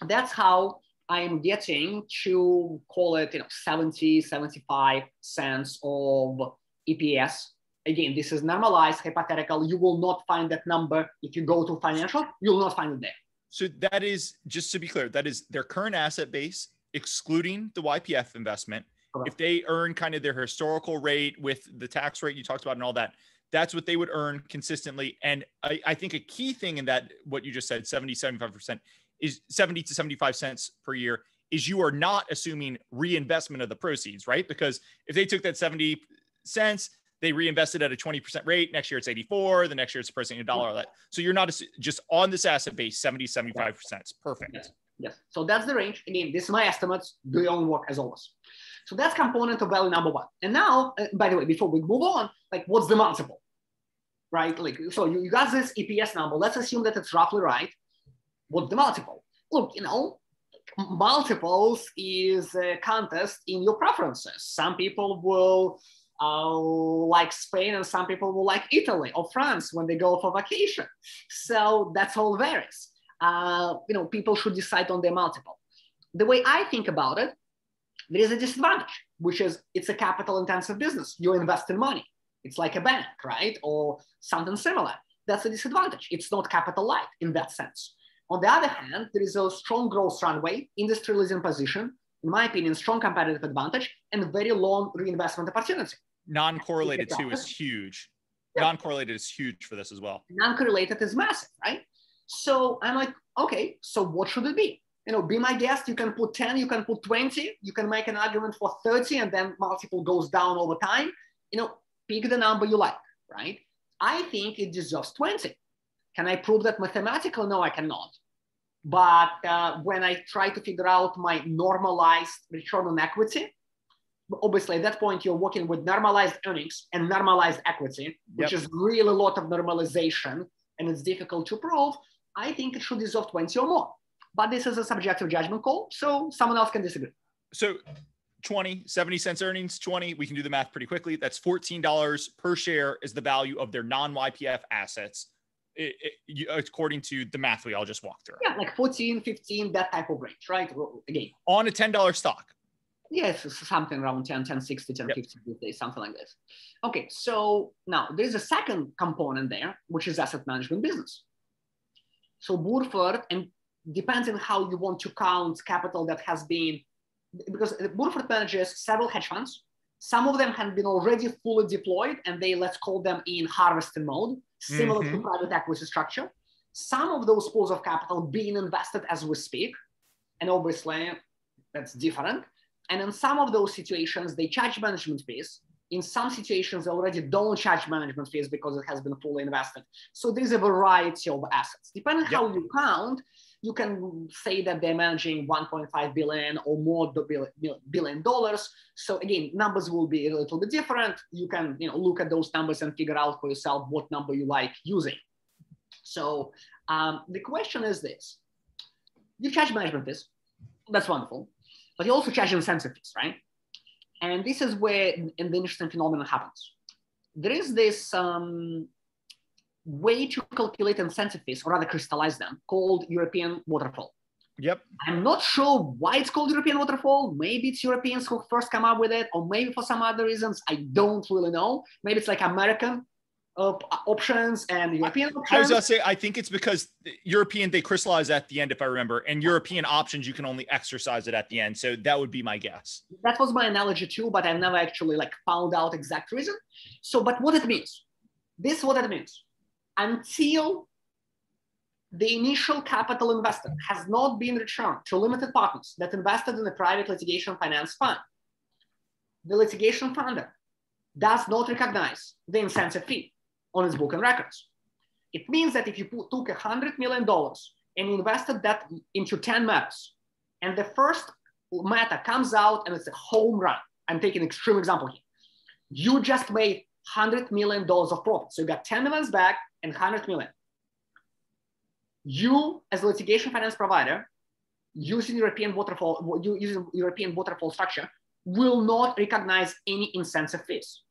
that's how I'm getting to call it, 70, 75 cents of EPS. Again, this is normalized, hypothetical. You will not find that number. If you go to financial, you will not find it there. So that is, just to be clear, that is their current asset base, excluding the YPF investment. Correct. If they earn kind of their historical rate with the tax rate you talked about and all that, that's what they would earn consistently. And I think a key thing in that, what you just said, 70, 75%, is 70 to 75 cents per year, is you are not assuming reinvestment of the proceeds, right? Because if they took that 70 cents, they reinvested at a 20% rate. Next year it's 84. The next year it's approaching $1. All that. So you're not just on this asset base, 70, 75%. Perfect. Yes. So that's the range. Again, this is my estimates. Do your own work as always. So that's component of value number one. And now, by the way, before we move on, like, what's the multiple, right? Like, so you got this EPS number. Let's assume that it's roughly right. What's the multiple? Look, multiples is a contest in your preferences. Some people will like Spain and some people will like Italy or France when they go for vacation. So that's all varies. People should decide on their multiple. The way I think about it, there is a disadvantage, which is it's a capital intensive business. You invest in money. It's like a bank, right? Or something similar. That's a disadvantage. It's not capital light in that sense. On the other hand, there is a strong growth runway, industry leading position, in my opinion, strong competitive advantage, and very long reinvestment opportunity. Non-correlated too is huge. Yeah. Non-correlated is huge for this as well. Non-correlated is massive, right? So I'm like, okay, so what should it be? Be my guest. You can put 10, you can put 20, you can make an argument for 30, and then multiple goes down over time. Pick the number you like, right? I think it deserves 20. Can I prove that mathematically? No, I cannot. But when I try to figure out my normalized return on equity, obviously at that point you're working with normalized earnings and normalized equity, which is really a lot of normalization, and it's difficult to prove. I think it should deserve 20 or more. But this is a subjective judgment call, so someone else can disagree. So 20, 70 cents earnings, 20, we can do the math pretty quickly. That's $14 per share is the value of their non-YPF assets, according to the math we all just walked through. Yeah, like 14, 15, that type of range, right? Again. On a $10 stock. Yes, something around 10, 60, 10, 50 these days, something like this. Okay, so now there's a second component there, which is asset management business. So Burford, and depends on how you want to count capital that has been, because Burford manages several hedge funds. Some of them have been already fully deployed and they, let's call them in harvesting mode, similar to private equity structure. Some of those pools of capital being invested as we speak, and obviously that's different. And in some of those situations, they charge management fees. In some situations, they already don't charge management fees because it has been fully invested. So there's a variety of assets. Depending on how you count, you can say that they're managing 1.5 billion or more billion dollars. So again, numbers will be a little bit different. You can look at those numbers and figure out for yourself what number you like using. So the question is this. You charge management fees. That's wonderful. But you also charge incentive fees, right? And this is where the interesting phenomenon happens. There is this way to calculate incentive fees, or rather crystallize them, called European waterfall. Yep. I'm not sure why it's called European waterfall. Maybe it's Europeans who first come up with it, or maybe for some other reasons. I don't really know. Maybe it's like American options and European options. I was going to say, I think it's because European, they crystallize at the end, if I remember, and European options, you can only exercise it at the end. So that would be my guess. That was my analogy too, but I've never actually found out exact reason. So, but what it means, this is what it means. Until the initial capital invested has not been returned to limited partners that invested in a private litigation finance fund, the litigation funder does not recognize the incentive fee on its book and records. It means that if you took $100 million and invested that into 10 matters, and the first matter comes out and it's a home run, I'm taking an extreme example here, you just made $100 million of profit. So you got 10 million back and 100 million. You, as a litigation finance provider, using European waterfall structure, will not recognize any incentive fees.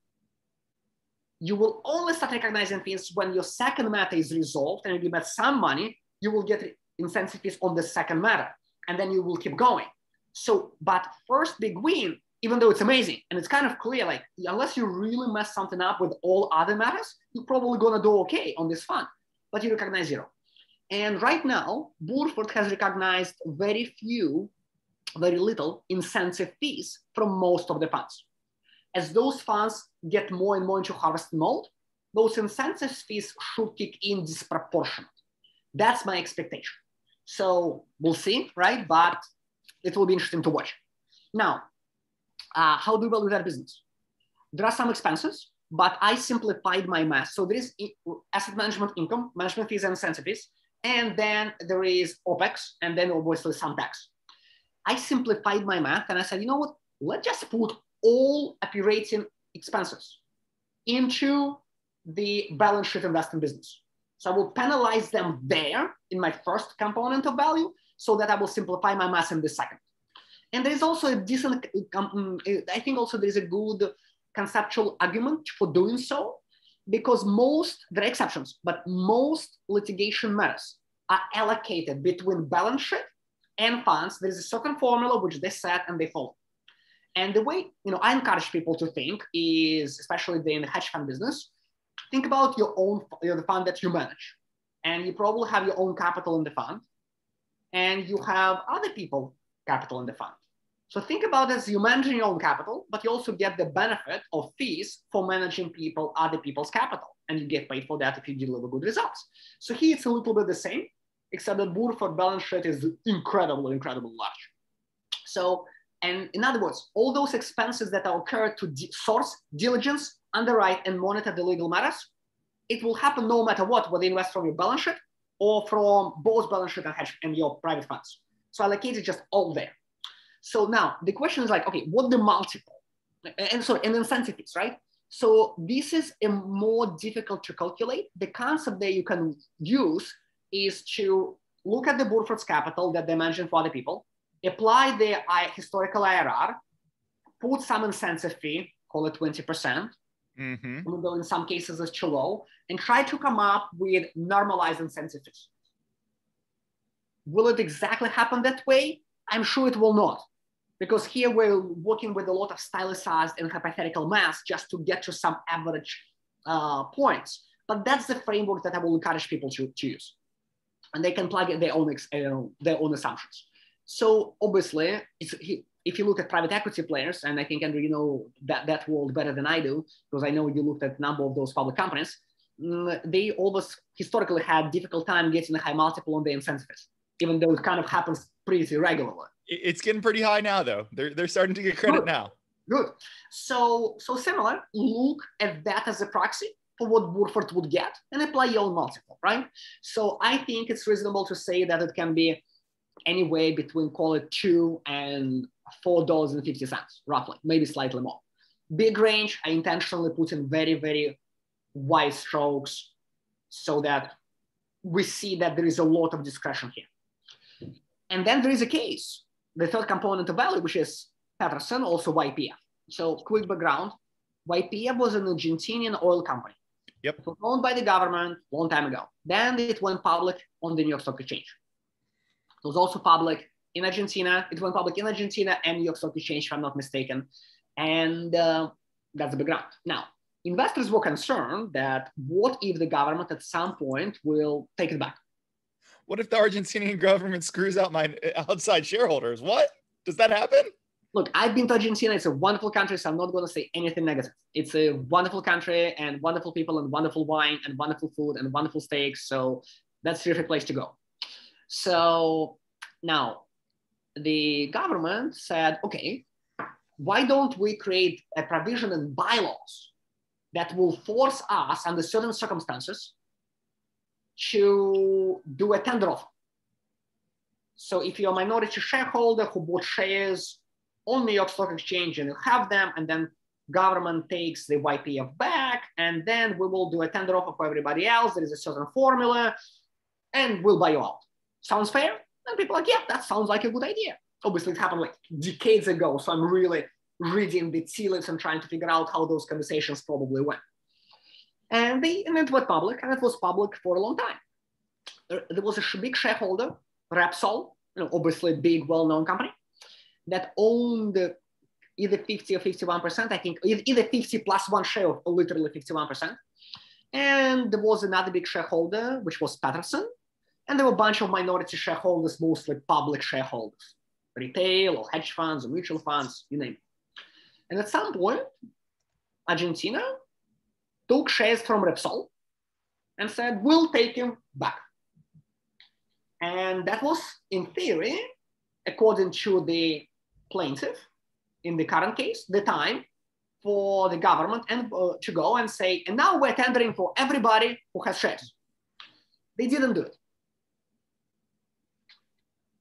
You will only start recognizing fees when your second matter is resolved and you get some money, you will get incentive fees on the second matter, and then you will keep going. So, but first big win, even though it's amazing, and it's kind of clear, unless you really mess something up with all other matters, you're probably gonna do okay on this fund, but you recognize zero. And right now, Burford has recognized very little incentive fees from most of the funds. As those funds get more and more into harvest mode, those incentive fees should kick in disproportionate. That's my expectation. So we'll see, right? But it will be interesting to watch. Now, how do we value that business? There are some expenses, but I simplified my math. So there is asset management income, management fees and incentive fees, and then there is OPEX, and then obviously some tax. I simplified my math and I said, you know what? Let's just put all operating expenses into the balance sheet investing business. So I will penalize them there in my first component of value so that I will simplify my math in the second. And there is also a decent, I think also there is a good conceptual argument for doing so, because there are exceptions, but most litigation matters are allocated between balance sheet and funds. There is a certain formula which they set and they follow. And the way I encourage people to think is, especially in the hedge fund business, think about your own the fund that you manage, and you probably have your own capital in the fund, and you have other people capital in the fund. So think about it as you managing your own capital, but you also get the benefit of fees for managing other people's capital, and you get paid for that if you deliver good results. So here it's a little bit the same, except that Burford balance sheet is incredibly large. So, and in other words, all those expenses that occur to source, diligence, underwrite, and monitor the legal matters, it will happen no matter what, whether you invest from your balance sheet or from both balance sheet and your private funds. So allocate it just all there. So now the question is okay, what the multiple? And incentive fees, right? So this is a more difficult to calculate. The concept that you can use is to look at the Burford's capital that they mentioned for other people, apply the historical IRR, put some incentive fee, call it 20%, although in some cases it's too low, and try to come up with normalized incentive fees. Will it exactly happen that way? I'm sure it will not, because here we're working with a lot of stylized and hypothetical math just to get to some average points. But that's the framework that I will encourage people to use. And they can plug in their own assumptions. So obviously, if you look at private equity players, and I think, Andrew, you know that world better than I do, because I know you looked at a number of those public companies, they always historically had difficult time getting a high multiple on the incentives, even though it kind of happens pretty regularly. It's getting pretty high now, though. They're starting to get credit now. Good. So similar, look at that as a proxy for what Burford would get and apply your own multiple, right? So I think it's reasonable to say that it can be anywhere between, call it $2 and $4.50, roughly, maybe slightly more. Big range, I intentionally put in very, very wide strokes so that we see that there is a lot of discretion here. And then there is a case, the third component of value, which is Peterson, also YPF. So quick background, YPF was an Argentinian oil company. Yep. It was owned by the government a long time ago. Then it went public on the New York Stock Exchange. It was also public in Argentina. It went public in Argentina and New York Stock Exchange, if I'm not mistaken. And that's the background. Now, investors were concerned that what if the government at some point will take it back? What if the Argentinian government screws out my outside shareholders? What? Does that happen? Look, I've been to Argentina. It's a wonderful country, so I'm not going to say anything negative. It's a wonderful country and wonderful people and wonderful wine and wonderful food and wonderful steaks. So that's a terrific place to go. So now the government said, okay, why don't we create a provision in bylaws that will force us under certain circumstances to do a tender offer? So if you're a minority shareholder who bought shares on New York Stock Exchange and you have them, and then government takes the YPF back, and then we will do a tender offer for everybody else. There is a certain formula, and we'll buy you out. Sounds fair? And people are like, yeah, that sounds like a good idea. Obviously, it happened like decades ago, so I'm really reading the tea leaves and trying to figure out how those conversations probably went. And it went public, and it was public for a long time. There was a big shareholder, Repsol, obviously a big, well-known company, that owned either 50 or 51%, I think, either 50 plus one share of literally 51%. And there was another big shareholder, which was Peterson. And there were a bunch of minority shareholders, mostly public shareholders, retail or hedge funds or mutual funds, you name it. And at some point, Argentina took shares from Repsol and said, we'll take him back. And that was, in theory, according to the plaintiff, in the current case, the time for the government and to go and say, and now we're tendering for everybody who has shares. They didn't do it.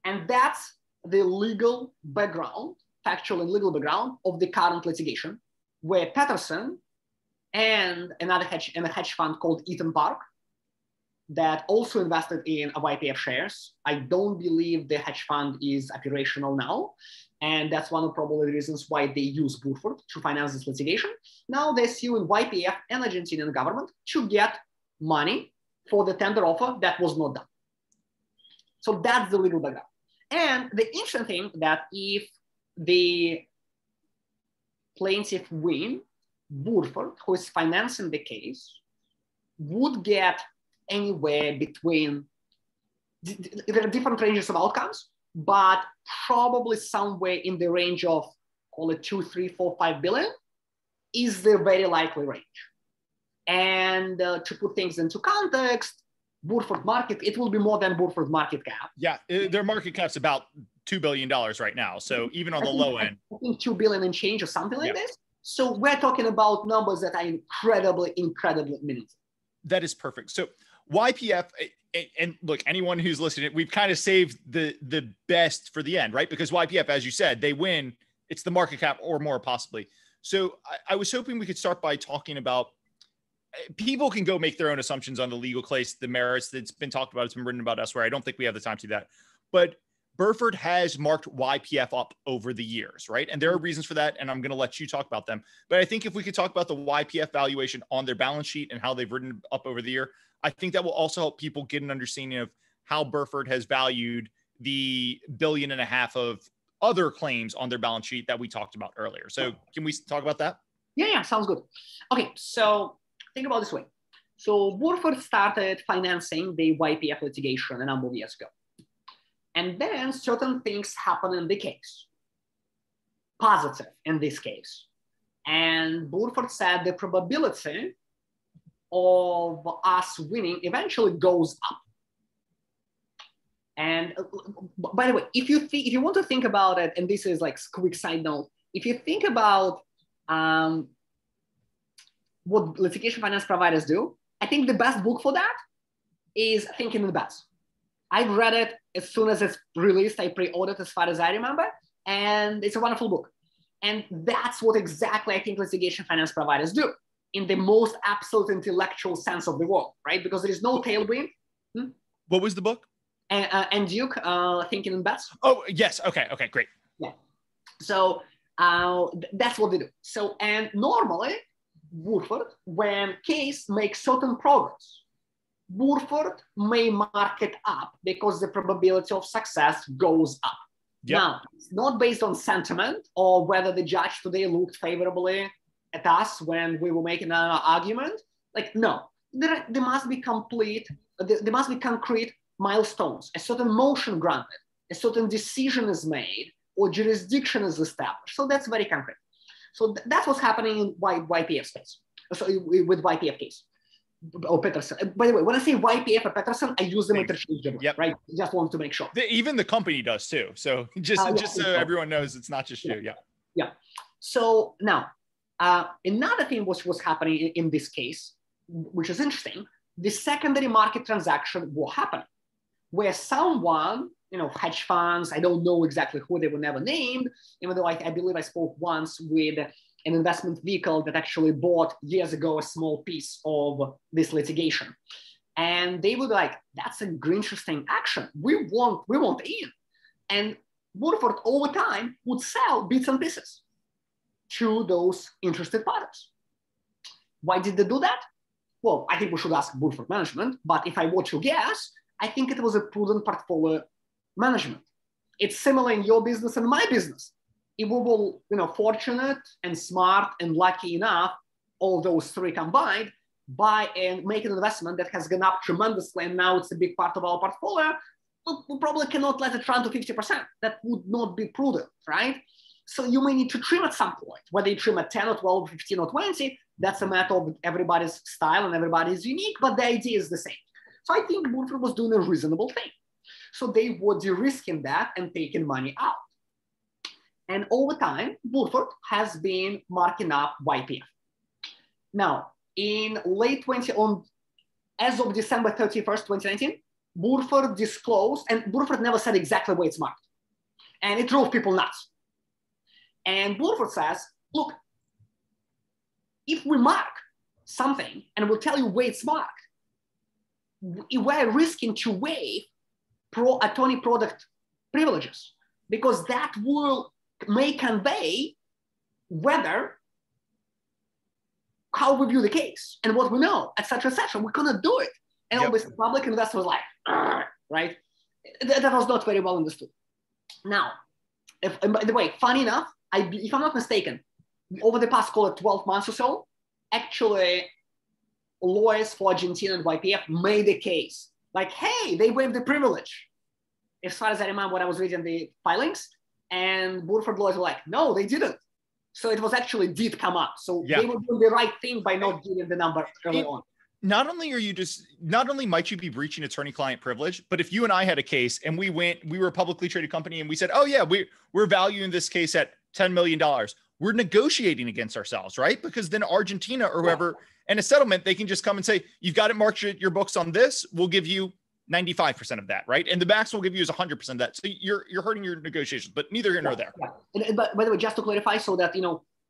And that's the legal background, factual and legal background of the current litigation, where Peterson and a hedge fund called Eaton Park that also invested in YPF shares. I don't believe the hedge fund is operational now. And that's one of probably the reasons why they use Buford to finance this litigation. Now they're suing YPF and Argentinian government to get money for the tender offer that was not done. So that's the legal background. And the interesting thing that if the plaintiff win, Burford, who is financing the case, would get anywhere between, there are different ranges of outcomes, but probably somewhere in the range of, call it 2, 3, 4, 5 billion is the very likely range. And to put things into context, Burford market, it will be more than Burford market cap. Yeah, their market cap's about $2 billion right now. So even on the low end. I think 2 billion and change or something like this. So we're talking about numbers that are incredibly, incredibly meaningful. That is perfect. So YPF, and look, anyone who's listening, we've kind of saved the best for the end, right? Because YPF, as you said, they win, it's the market cap or more possibly. So I was hoping we could start by talking about, people can go make their own assumptions on the legal case, the merits that's been talked about, it's been written about elsewhere. I don't think we have the time to do that. But Burford has marked YPF up over the years, right? And there are reasons for that, and I'm going to let you talk about them. But I think if we could talk about the YPF valuation on their balance sheet and how they've written up over the year, I think that will also help people get an understanding of how Burford has valued the $1.5 billion of other claims on their balance sheet that we talked about earlier. So can we talk about that? Yeah, sounds good. Okay, so think about it this way. So Burford started financing the YPF litigation a number of years ago. And then certain things happen in the case, positive in this case. And Burford said the probability of us winning eventually goes up. And by the way, if you want to think about it, and this is like a quick side note, if you think about what litigation finance providers do, I think the best book for that is Thinking in Bets. I read it as soon as it's released. I pre-ordered as far as I remember, and it's a wonderful book. And that's what exactly I think litigation finance providers do in the most absolute intellectual sense of the word, right? Because there is no tailwind. What was the book? And Duke, Thinking in Bets. Oh, yes. Okay, great. Yeah. So that's what they do. So, and normally, Burford, when case makes certain progress, Burford may mark it up because the probability of success goes up. Yep. Now, it's not based on sentiment or whether the judge today looked favorably at us when we were making an argument. Like, no, there must be there must be concrete milestones, a certain motion granted, a certain decision is made, or jurisdiction is established. So that's very concrete. So that's what's happening in YPF space. So with YPF case. Or Peterson. By the way, when I say YPF or Peterson, I use them interchangeably, yep. right? Just want to make sure. Even the company does too. So just so everyone knows, it's not just you. Yeah. Yeah. So now, another thing was happening in this case, which is interesting. The secondary market transaction will happen, where someone, hedge funds, I don't know exactly who, they were never named, even though I believe I spoke once with an investment vehicle that actually bought years ago a small piece of this litigation. And they were like, that's an interesting action. We want in. And Burford over time would sell bits and pieces to those interested parties. Why did they do that? Well, I think we should ask Burford management, but if I were to guess, I think it was a prudent portfolio management. It's similar in your business and my business. If we were, fortunate and smart and lucky enough, all those three combined, buy and make an investment that has gone up tremendously, and now it's a big part of our portfolio, we probably cannot let it run to 50%. That would not be prudent, right? So you may need to trim at some point, whether you trim at 10 or 12, 15 or 20, that's a matter of everybody's style and everybody's unique, but the idea is the same. So I think Buford was doing a reasonable thing. So they were de-risking that and taking money out. And over time, Buford has been marking up YPF. Now, in as of December 31st, 2019, Burford disclosed, and Burford never said exactly where it's marked. And it drove people nuts. And Burford says, look, if we mark something and we'll tell you where it's marked, we're risking to waive attorney product privileges, because that may convey how we view the case and what we know, et cetera, et cetera. We cannot do it. And obviously, public investors was like, right? That was not very well understood. Now, and by the way, funny enough, if I'm not mistaken, over the past, call it 12 months or so, actually, lawyers for Argentina and YPF made a case. Like, hey, they waived the privilege. As far as I remember when I was reading the filings, and Burford lawyers were like, no, they didn't. So it was actually did come up. So they were doing the right thing by not giving the number early on. Not only might you be breaching attorney-client privilege, but if you and I had a case and we were a publicly traded company and we said, oh yeah, we're valuing this case at $10 million. We're negotiating against ourselves, right? Because then Argentina or whoever, in a settlement, they can just come and say, you've got it marked your books on this. We'll give you 95% of that, right? And the max we'll give you is 100% of that. So you're hurting your negotiations, but neither here nor there. Yeah. But by the way, just to clarify, so that,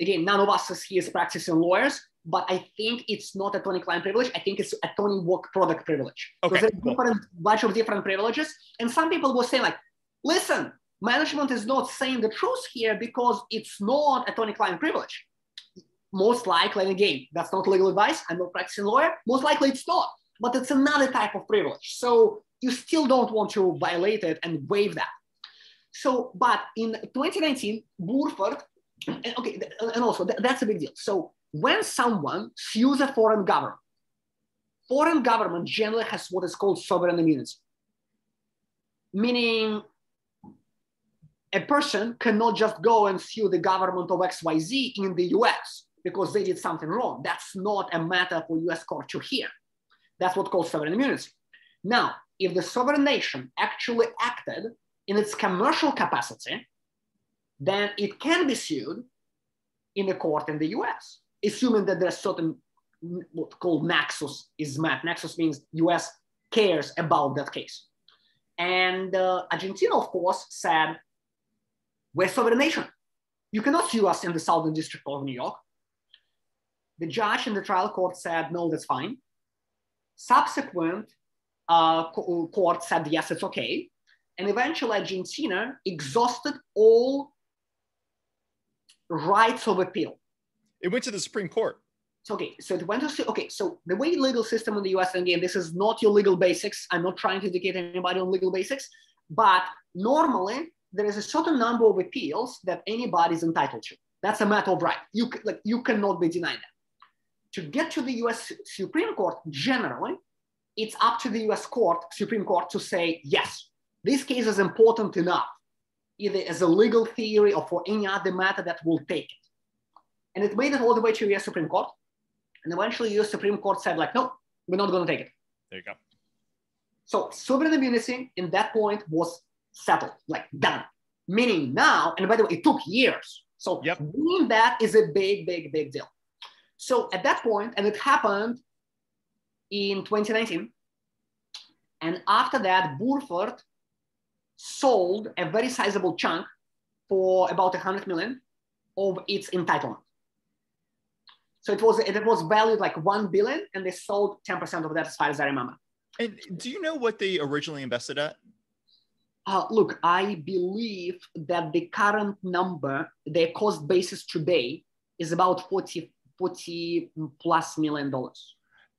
again, none of us is here practicing lawyers, but I think it's not attorney-client privilege. I think it's attorney work product privilege. Okay. There's a bunch of different privileges. And some people will say like, listen, management is not saying the truth here because it's not attorney-client privilege. Most likely, and again, that's not legal advice. I'm not a practicing lawyer. Most likely it's not, but it's another type of privilege. So you still don't want to violate it and waive that. So, but in 2019, Burford, okay, and also that's a big deal. So when someone sues a foreign government generally has what is called sovereign immunity, meaning a person cannot just go and sue the government of XYZ in the US because they did something wrong. That's not a matter for US court to hear. That's what's called sovereign immunity. Now, if the sovereign nation actually acted in its commercial capacity, then it can be sued in a court in the US, assuming that there's certain what's called nexus is met. Nexus means US cares about that case. And Argentina, of course, said, we're a sovereign nation. You cannot sue us in the Southern District of New York. The judge in the trial court said, no, that's fine. Subsequent court said, yes, it's okay. And eventually Argentina exhausted all rights of appeal. It went to the Supreme Court. So, okay, so it went to, okay, so the way legal system in the US, and again, this is not your legal basics. I'm not trying to educate anybody on legal basics, but normally there is a certain number of appeals that anybody is entitled to. That's a matter of right. You cannot be denied that. To get to the US Supreme Court, generally, it's up to the US Supreme Court to say, yes, this case is important enough, either as a legal theory or for any other matter that will take it. And it made it all the way to the US Supreme Court. And eventually the US Supreme Court said like, no, we're not going to take it. There you go. So sovereign immunity in that point was settled, like done. Meaning now, and by the way, it took years. So doing that is a big, big, big deal. So at that point, and it happened in 2019, and after that, Burford sold a very sizable chunk for about 100 million of its entitlement. So it was valued like 1 billion, and they sold 10% of that, as far as I remember. And do you know what they originally invested at? Look, I believe that the current number, their cost basis today, is about $40+ million.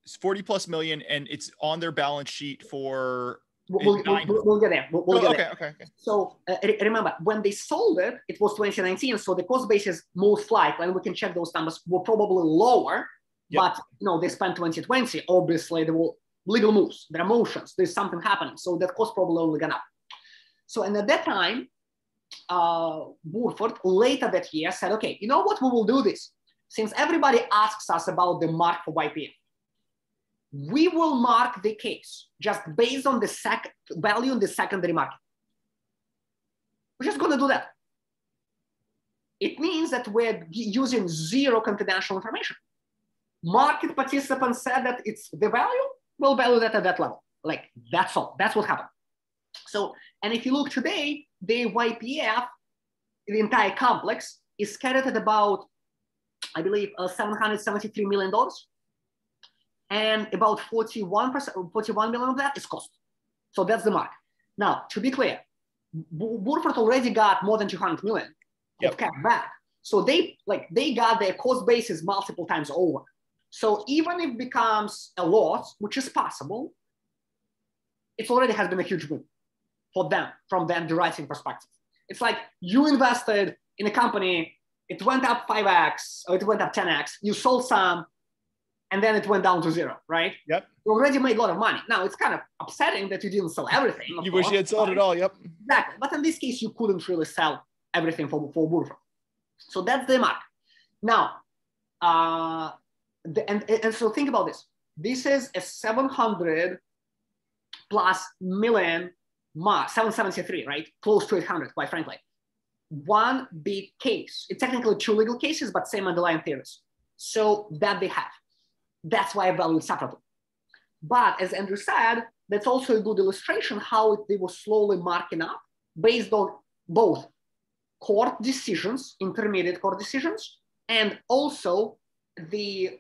It's $40+ million, and it's on their balance sheet for. We'll get there. We'll get there. Okay. So remember, when they sold it, it was 2019. So the cost basis most likely, and we can check those numbers, were probably lower. But they spent 2020. Obviously, there were legal moves, there are motions, there's something happening. So that cost probably only gone up. So, and at that time, Burford later that year said, okay, you know what, we will do this. Since everybody asks us about the mark for YPF, we will mark the case just based on the value in the secondary market. We're just going to do that. It means that we're using zero confidential information. Market participants said that it's the value, we'll value that at that level. Like, that's all. That's what happened. So, and if you look today, the YPF, the entire complex, is carried at about, I believe, $773 million. And about 41 million of that is cost. So that's the mark. Now, to be clear, Burford already got more than 200 million of cash back. So they got their cost basis multiple times over. So even if it becomes a loss, which is possible, it already has been a huge win for them from the underwriting perspective. It's like you invested in a company, it went up 5x, or it went up 10x, you sold some, and then it went down to zero, right? Yep. You already made a lot of money. Now, it's kind of upsetting that you didn't sell everything. You wish you had sold it all, yep. Exactly. But in this case, you couldn't really sell everything for Burford. So that's the mark. Now, and so think about this. This is a 700+ million mark, 773, right? Close to 800, quite frankly. One big case. It's technically two legal cases, but same underlying theories. So that they have. That's why I value it separately. But as Andrew said, that's also a good illustration how they were slowly marking up based on both court decisions, intermediate court decisions, and also the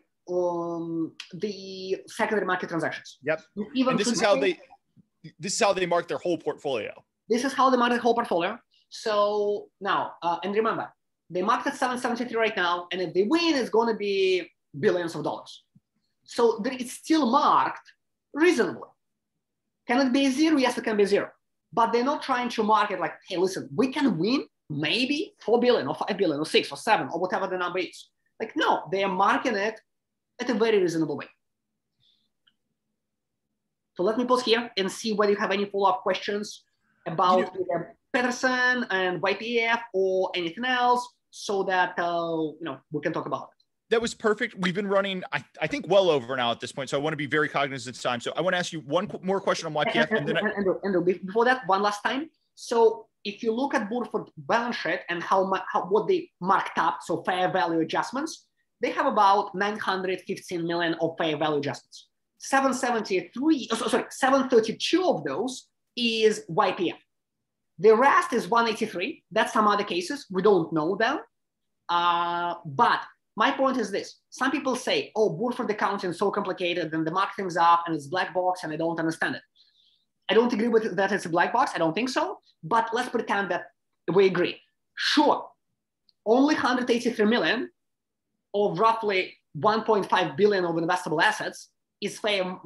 secondary market transactions. Yep. And this is how they mark their whole portfolio. This is how they mark their whole portfolio. So now, and remember, they marked at 773 right now, and if they win, it's going to be billions of dollars. So it's still marked reasonably. Can it be a zero? Yes, it can be a zero. But they're not trying to market like, hey, listen, we can win maybe 4 billion or 5 billion or 6 or 7 or whatever the number is. Like, no, they are marking it at a very reasonable way. So let me pause here and see whether you have any follow-up questions about Peterson and YPF or anything else, so that we can talk about it. That was perfect. We've been running, I think, well over now at this point. So I want to be very cognizant of time. So I want to ask you one more question on YPF. And before that, one last time. So if you look at Burford balance sheet and what they marked up, so fair value adjustments, they have about 915 million of fair value adjustments. 732 of those is YPF. The rest is 183. That's some other cases. We don't know them. But my point is this. Some people say, oh, Burford accounting is so complicated and the mark things up and it's black box and I don't understand it. I don't agree with that it's a black box. I don't think so. But let's pretend that we agree. Sure, only 183 million of roughly 1.5 billion of investable assets is fair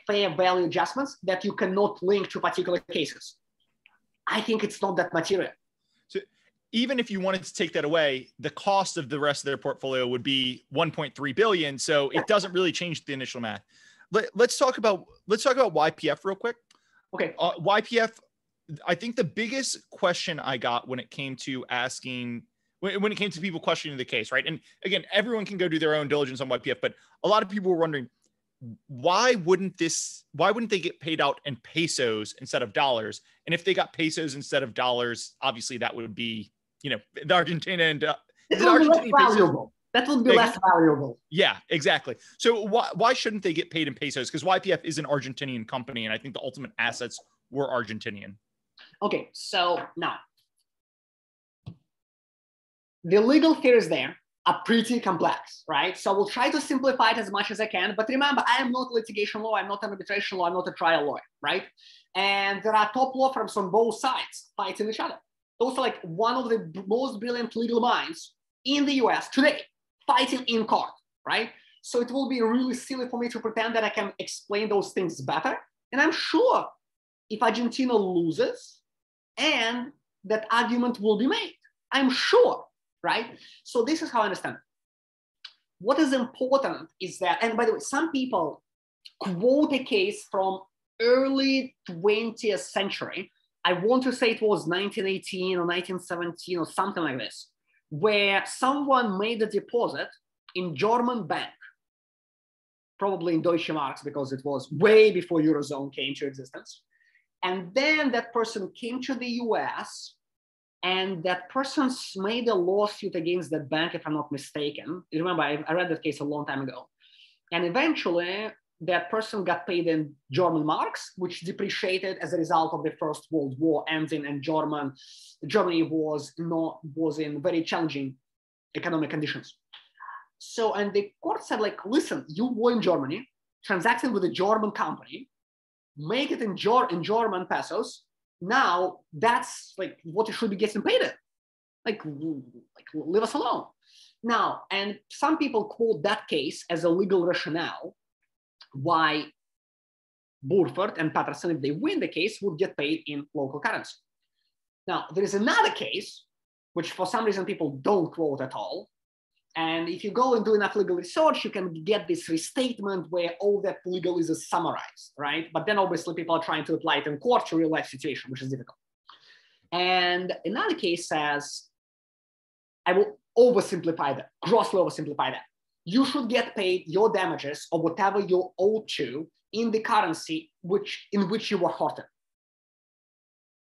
value adjustments that you cannot link to particular cases. I think it's not that material. So even if you wanted to take that away, the cost of the rest of their portfolio would be 1.3 billion. So it doesn't really change the initial math. Let's talk about YPF real quick. Okay. YPF, I think the biggest question I got when it came to people questioning the case, right? And again, everyone can go do their own diligence on YPF, but a lot of people were wondering, why wouldn't they get paid out in pesos instead of dollars? And if they got pesos instead of dollars, obviously that would be, the Argentina and that would be less valuable. That would be less valuable. Yeah, exactly. So why shouldn't they get paid in pesos? Because YPF is an Argentinian company, and I think the ultimate assets were Argentinian. Okay, so now the legal theories there are pretty complex, right? So we'll try to simplify it as much as I can. But remember, I am not a litigation law, I'm not an arbitration law, I'm not a trial lawyer, right? And there are top law firms on both sides fighting each other. Those are like one of the most brilliant legal minds in the US today, fighting in court, right? So it will be really silly for me to pretend that I can explain those things better. And I'm sure if Argentina loses, and that argument will be made, I'm sure, right? So this is how I understand it. What is important is that, and by the way, some people quote a case from early 20th century. I want to say it was 1918 or 1917 or something like this, where someone made a deposit in German bank, probably in Deutsche Marks, because it was way before Eurozone came to existence. And then that person came to the US, and that person made a lawsuit against that bank, if I'm not mistaken. You remember, I read that case a long time ago. And eventually, that person got paid in German marks, which depreciated as a result of the First World War ending, and Germany was in very challenging economic conditions. So, and the court said, like, listen, you were in Germany, transacting with a German company, make it in German pesos. Now that's like what you should be getting paid in. Like leave us alone. Now, and some people quote that case as a legal rationale why Burford and Patterson, if they win the case, would get paid in local currency. Now, there is another case, which for some reason people don't quote at all. And if you go and do enough legal research, you can get this restatement where all that legal is summarized, right? But then obviously people are trying to apply it in court to real life situation, which is difficult. And another case says, I will oversimplify that, grossly oversimplify that. You should get paid your damages or whatever you're owed to in the currency in which you were hurted.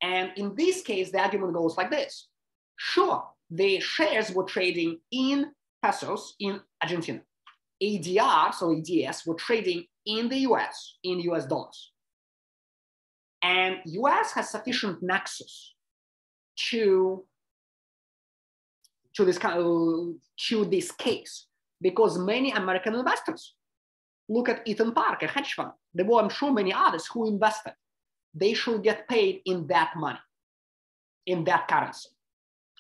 And in this case, the argument goes like this. Sure, the shares were trading in pesos in Argentina. ADR, so ADS, were trading in the US, in US dollars. And US has sufficient nexus to this case, because many American investors look at Eaton Park, a hedge fund. There were, I'm sure, many others who invested. They should get paid in that money, in that currency.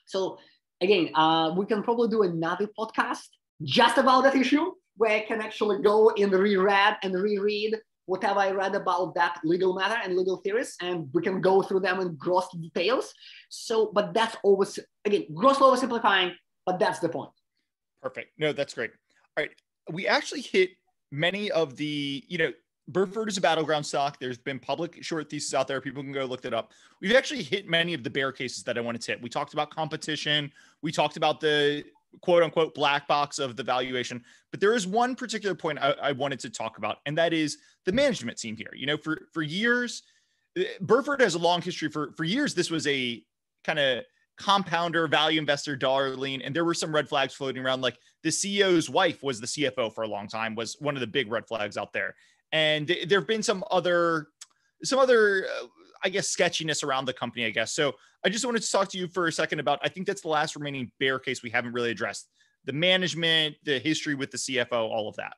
So again, we can probably do another podcast just about that issue, where I can actually go and reread whatever I read about that legal matter and legal theories, and we can go through them in gross details. So, but that's always, again, grossly oversimplifying, but that's the point. Perfect. No, that's great. All right. We actually hit many of the, Burford is a battleground stock. There's been public short thesis out there. People can go look that up. We've actually hit many of the bear cases that I wanted to hit. We talked about competition. We talked about the quote unquote black box of the valuation, but there is one particular point I wanted to talk about, and that is the management team here. For years, Burford has a long history. For years, this was a kind of compounder value investor darling. And there were some red flags floating around. Like the CEO's wife was the CFO for a long time, was one of the big red flags out there. And there have been some other, I guess, sketchiness around the company, I guess. So I just wanted to talk to you for a second about, I think that's the last remaining bear case we haven't really addressed: the management, the history with the CFO, all of that.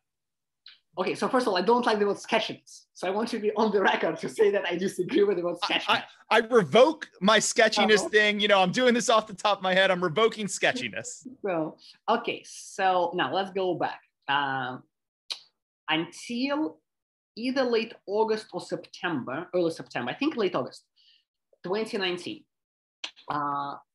Okay, so first of all, I don't like the word sketchiness. So I want to be on the record to say that I disagree with the word sketchiness. I revoke my sketchiness thing. You know, I'm doing this off the top of my head. I'm revoking sketchiness. So, okay, so now let's go back. Until either late August or September, early September, I think late August, 2019,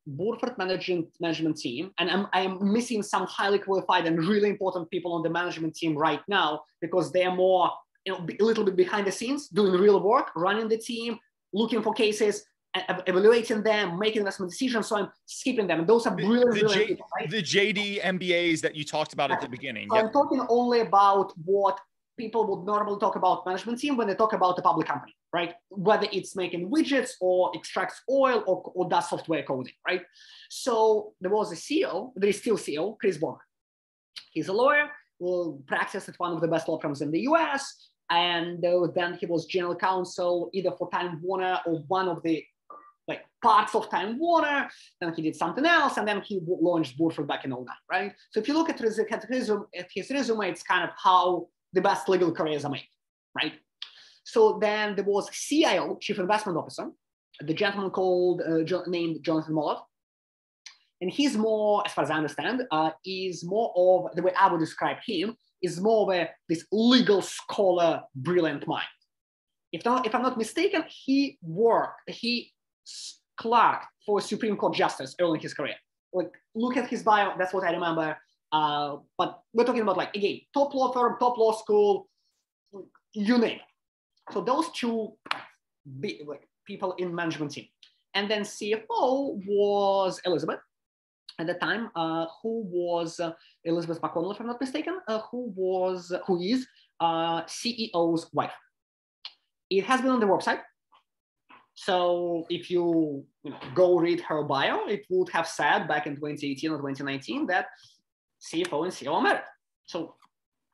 Burford management team, and I'm missing some highly qualified and really important people on the management team right now because they are more, a little bit behind the scenes, doing real work, running the team, looking for cases, evaluating them, making investment decisions. So I'm skipping them. And those are brilliant people, right? The JD MBAs that you talked about at the beginning. So I'm talking only about what people would normally talk about management team when they talk about a public company, right? Whether it's making widgets or extracts oil or does software coding, right? So there was a CEO, there is still CEO, Chris Bonner. He's a lawyer, who practiced at one of the best law firms in the US. And then he was general counsel either for Time Warner or one of the parts of Time Warner. Then he did something else. And then he launched Buford back in 2009, right? So if you look at his resume, it's kind of how the best legal careers are made, right? So then there was CIO, Chief Investment Officer, the gentleman named Jonathan Mollett. And he's more, as far as I understand, is more of, the way I would describe him, is more of this legal scholar, brilliant mind. If I'm not mistaken, he clerked for a Supreme Court justice early in his career. Look at his bio, that's what I remember. But we're talking about, again, top law firm, top law school, you name it. So those two people in management team. And then CFO was Elizabeth at the time, who was Elizabeth McConnell, if I'm not mistaken, who is CEO's wife. It has been on the website. So if you go read her bio, it would have said back in 2018 or 2019 that CFO and CEO are married. So,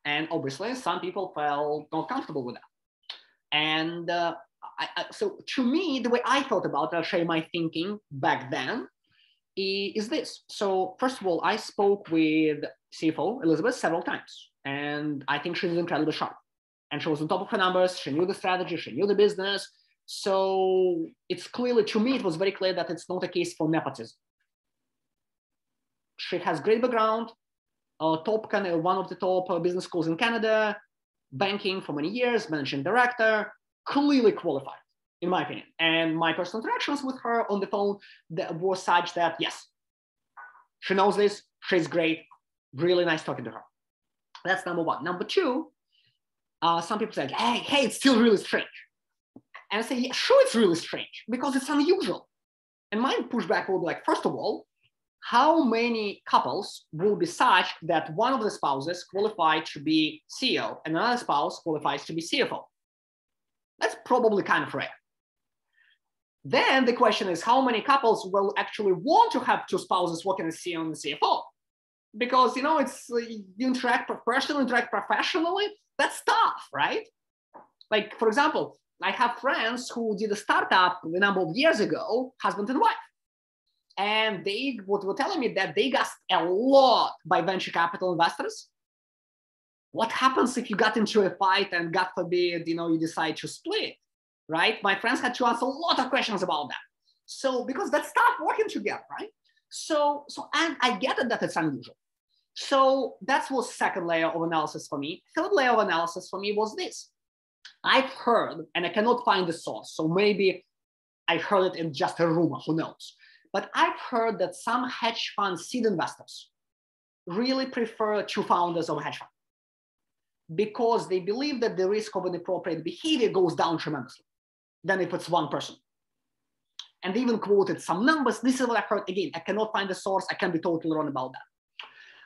and obviously some people felt not comfortable with that. And so to me, the way I thought about it, I'll share my thinking back then, is this. So first of all, I spoke with CFO Elizabeth several times, and I think she's incredibly sharp. And she was on top of her numbers. She knew the strategy, she knew the business. So it's clearly, to me, it was very clear that it's not a case for nepotism. She has great background, one of the top business schools in Canada, banking for many years, managing director, clearly qualified, in my opinion. And my personal interactions with her on the phone were such that, yes, she knows this, she's great, really nice talking to her. That's number one. Number two, some people say, hey, it's still really strange. And I say, yeah, sure, it's really strange because it's unusual. And my pushback will be first of all, how many couples will be such that one of the spouses qualified to be CEO and another spouse qualifies to be CFO? That's probably kind of rare. Then the question is, how many couples will actually want to have two spouses working as CEO and CFO? Because, it's you interact personally, interact professionally, that's tough, right? For example, I have friends who did a startup a number of years ago, husband and wife. And they were telling me that they got a lot by venture capital investors. What happens if you got into a fight and God forbid, you decide to split, right? My friends had to answer a lot of questions about that. So, because that's tough working together, right? So and I get it that it's unusual. So that was second layer of analysis for me. Third layer of analysis for me was this. I've heard, and I cannot find the source, so maybe I heard it in just a rumor, who knows? But I've heard that some hedge fund seed investors really prefer two founders of a hedge fund because they believe that the risk of inappropriate behavior goes down tremendously than if it's one person. And they even quoted some numbers. This is what I heard. Again, I cannot find the source. I can be totally wrong about that.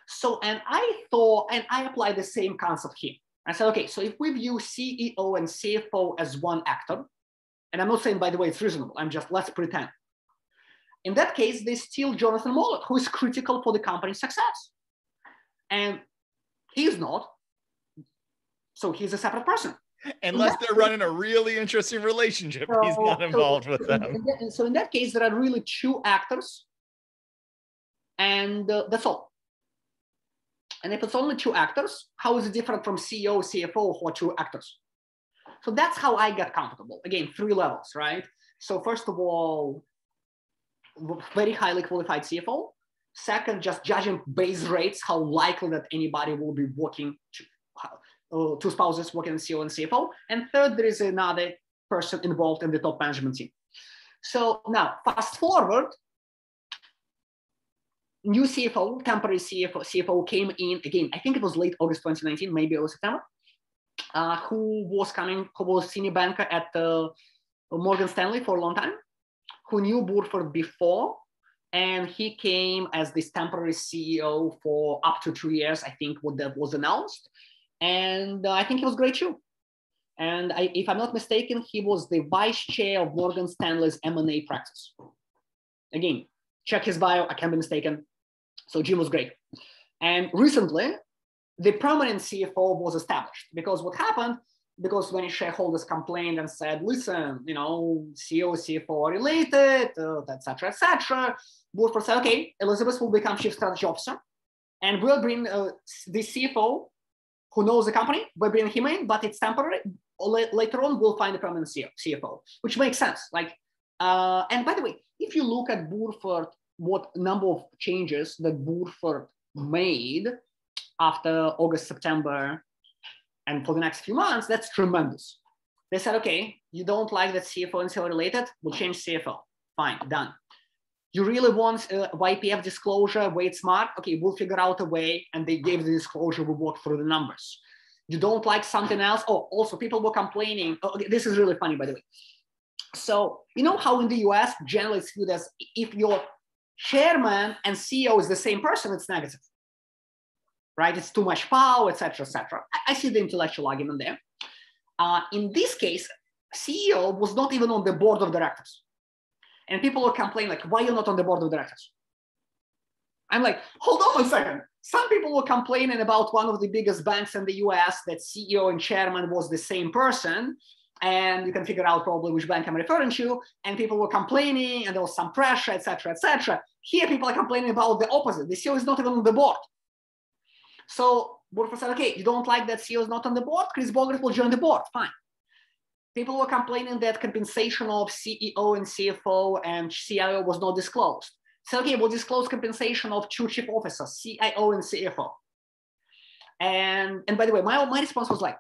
So, and I thought, and I applied the same concept here. I said, okay, so if we view CEO and CFO as one actor, and I'm not saying, by the way, it's reasonable. I'm just, let's pretend. In that case, they steal Jonathan Mollett, who is critical for the company's success. And he's not. So he's a separate person. Unless they're running a really interesting relationship, he's not involved with them. So in that case, there are really two actors, and that's all. And if it's only two actors, how is it different from CEO, CFO, who are two actors? So that's how I got comfortable. Again, 3 levels, right? So first of all, very highly qualified CFO. Second, just judging base rates, how likely that anybody will be working, two spouses working in CEO and CFO. And third, there is another person involved in the top management team. So now, fast forward, new CFO, temporary CFO came in again. I think it was late August 2019, maybe it was September. Who was senior banker at Morgan Stanley for a long time, who knew Burford before, and he came as this temporary CEO for up to 2 years. I think what that was announced, and I think he was great too. And if I'm not mistaken, he was the vice chair of Morgan Stanley's M&A practice. Again, check his bio. I can't be mistaken. So Jim was great. And recently, the permanent CFO was established, because what happened, because when shareholders complained and said, listen, CEO, CFO are related, et cetera, Burford said, okay, Elizabeth will become chief strategy officer, and we'll bring the CFO who knows the company, we'll bring him in, but it's temporary. Later on, we'll find a permanent CFO, which makes sense. And by the way, if you look at Burford, what number of changes that Burford made after August, September, and for the next few months, that's tremendous. They said, okay, you don't like that CFO and CEO related, we'll change CFO. Fine, done. You really want YPF disclosure, wait smart? Okay, we'll figure out a way, and they gave the disclosure, we worked through the numbers. You don't like something else? Oh, also people were complaining. Oh, okay, this is really funny, by the way. So, you know how in the US, generally it's viewed as if your chairman and CEO is the same person, it's negative. Right? It's too much power, et cetera, et cetera. I see the intellectual argument there. In this case, CEO was not even on the board of directors. And people were complaining, like, why are you not on the board of directors? I'm like, hold on one second. Some people were complaining about one of the biggest banks in the US that CEO and chairman was the same person. And you can figure out probably which bank I'm referring to. And people were complaining, and there was some pressure, et cetera, et cetera. Here, people are complaining about the opposite. The CEO is not even on the board. So Burford said, okay, you don't like that CEO is not on the board? Chris Bogart will join the board, fine. People were complaining that compensation of CEO and CFO and CIO was not disclosed. So, okay, we'll disclose compensation of 2 chief officers, CIO and CFO. And by the way, my response was like,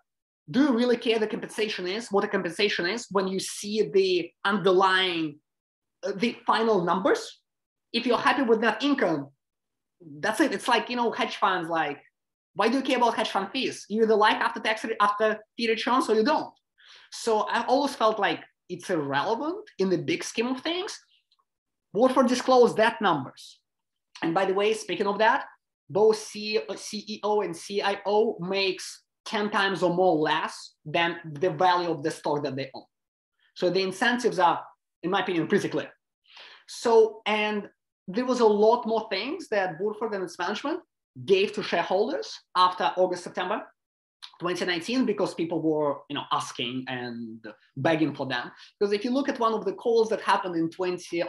do you really care the compensation is, what the compensation is, when you see the underlying, the final numbers? If you're happy with that income, that's it. It's like, hedge funds, like, why do you care about hedge fund fees? You either like after tax, after fee returns, or you don't. So I always felt like it's irrelevant in the big scheme of things. Burford disclosed that numbers. And by the way, speaking of that, both CEO and CIO makes 10 times or more less than the value of the stock that they own. So the incentives are, in my opinion, pretty clear. So, and there was a lot more things that Burford and its management gave to shareholders after August, September 2019, because people were asking and begging for them. Because if you look at one of the calls that happened in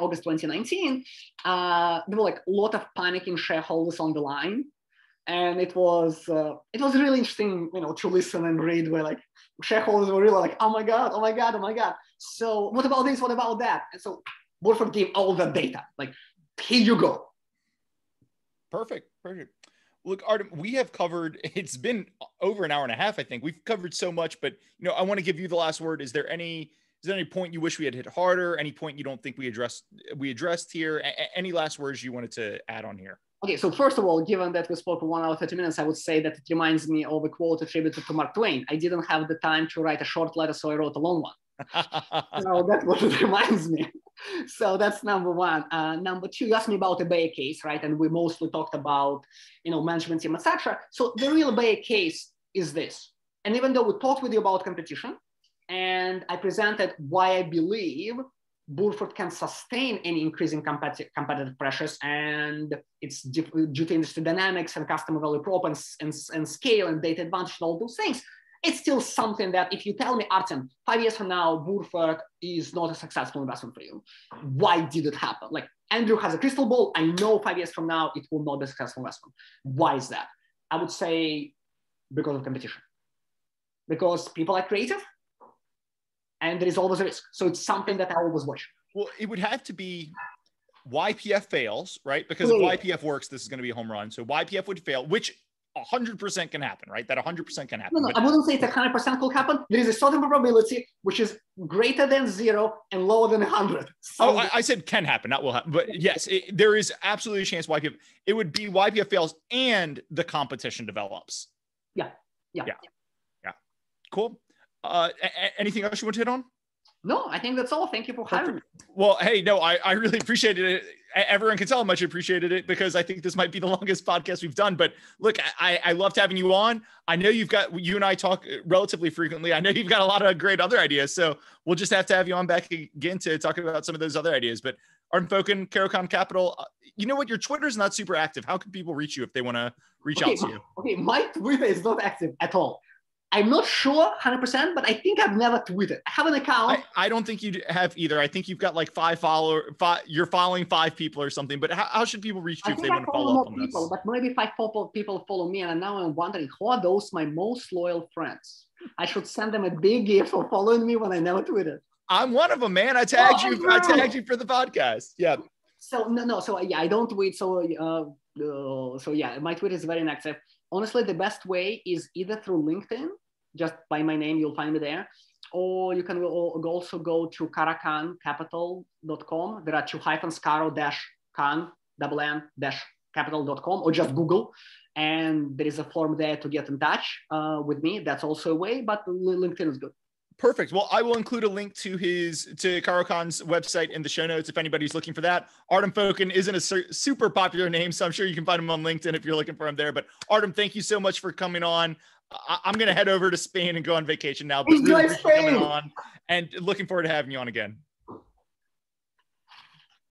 August 2019, there were like a lot of panicking shareholders on the line. And it was really interesting, to listen and read, where like shareholders were really like, oh my God. So what about this? What about that? And so Burford gave all the data, like, here you go. Perfect. Look, Artem, we have covered, it's been over an hour and a half, I think. We've covered so much, but I want to give you the last word. Is there any point you wish we had hit harder? Any point you don't think we addressed here? Any last words you wanted to add on here? Okay, so first of all, given that we spoke for 1 hour, 30 minutes, I would say that it reminds me of a quote attributed to Mark Twain. I didn't have the time to write a short letter, so I wrote a long one. So that's what it reminds me. So that's number one. Number two, you asked me about the Bayer case, right? And we mostly talked about, management team, etc. So the real Bayer case is this. And even though we talked with you about competition, and I presented why I believe Burford can sustain any increasing competitive pressures, and it's due to industry dynamics and customer value prop and scale and data advantage and all those things. It's still something that if you tell me, Artem, 5 years from now, Burford is not a successful investment for you, why did it happen? Like Andrew has a crystal ball. I know 5 years from now, it will not be a successful investment. Why is that? I would say because of competition. Because people are creative and there is always a risk. So it's something that I always watch. Well, it would have to be YPF fails, right? Because if YPF works, this is going to be a home run. So YPF would fail, which 100% can happen, right? That 100% can happen. No, I wouldn't say it's 100% will happen. There is a certain probability which is greater than 0 and lower than 100. So I said can happen, not will happen. But yes, there is absolutely a chance YPF. It would be YPF fails and the competition develops. Yeah. Cool. Anything else you want to hit on? No, I think that's all. Thank you for having me. Well, hey, no, I really appreciated it. Everyone can tell how much I appreciated it because I think this might be the longest podcast we've done. But look, I loved having you on. I know you and I talk relatively frequently. I know you've got a lot of great other ideas. So we'll just have to have you on back again to talk about some of those other ideas. But Artem Fokin, Caro-Kann Capital, you know what? Your Twitter's not super active. How can people reach you if they want to reach out to you? Okay, my Twitter is not active at all. I'm not sure 100%, but I think I've never tweeted. I have an account. I don't think you have either. I think you've got like 5 followers. You're following 5 people or something. But how should people reach you if they want to follow up on this? But maybe 5 people follow me, and now I'm wondering who are those my most loyal friends? I should send them a big gift for following me when I never tweeted. I'm one of them, man. I tagged you. I tagged you for the podcast. Yeah. So no. So yeah, I don't tweet. So yeah, my Twitter is very inactive. Honestly, the best way is either through LinkedIn. Just by my name, you'll find me there. Or you can also go to Caro-Kann Capital.com. There are 2 hyphens, Caro-Kann, Capital.com, or just Google. And there is a form there to get in touch with me. That's also a way, but LinkedIn is good. Perfect. Well, I will include a link to Caro-Kann's website in the show notes if anybody's looking for that. Artem Fokin isn't a super popular name, so I'm sure you can find him on LinkedIn if you're looking for him there. But Artem, thank you so much for coming on. I'm going to head over to Spain and go on vacation now, but really appreciate you coming on and looking forward to having you on again.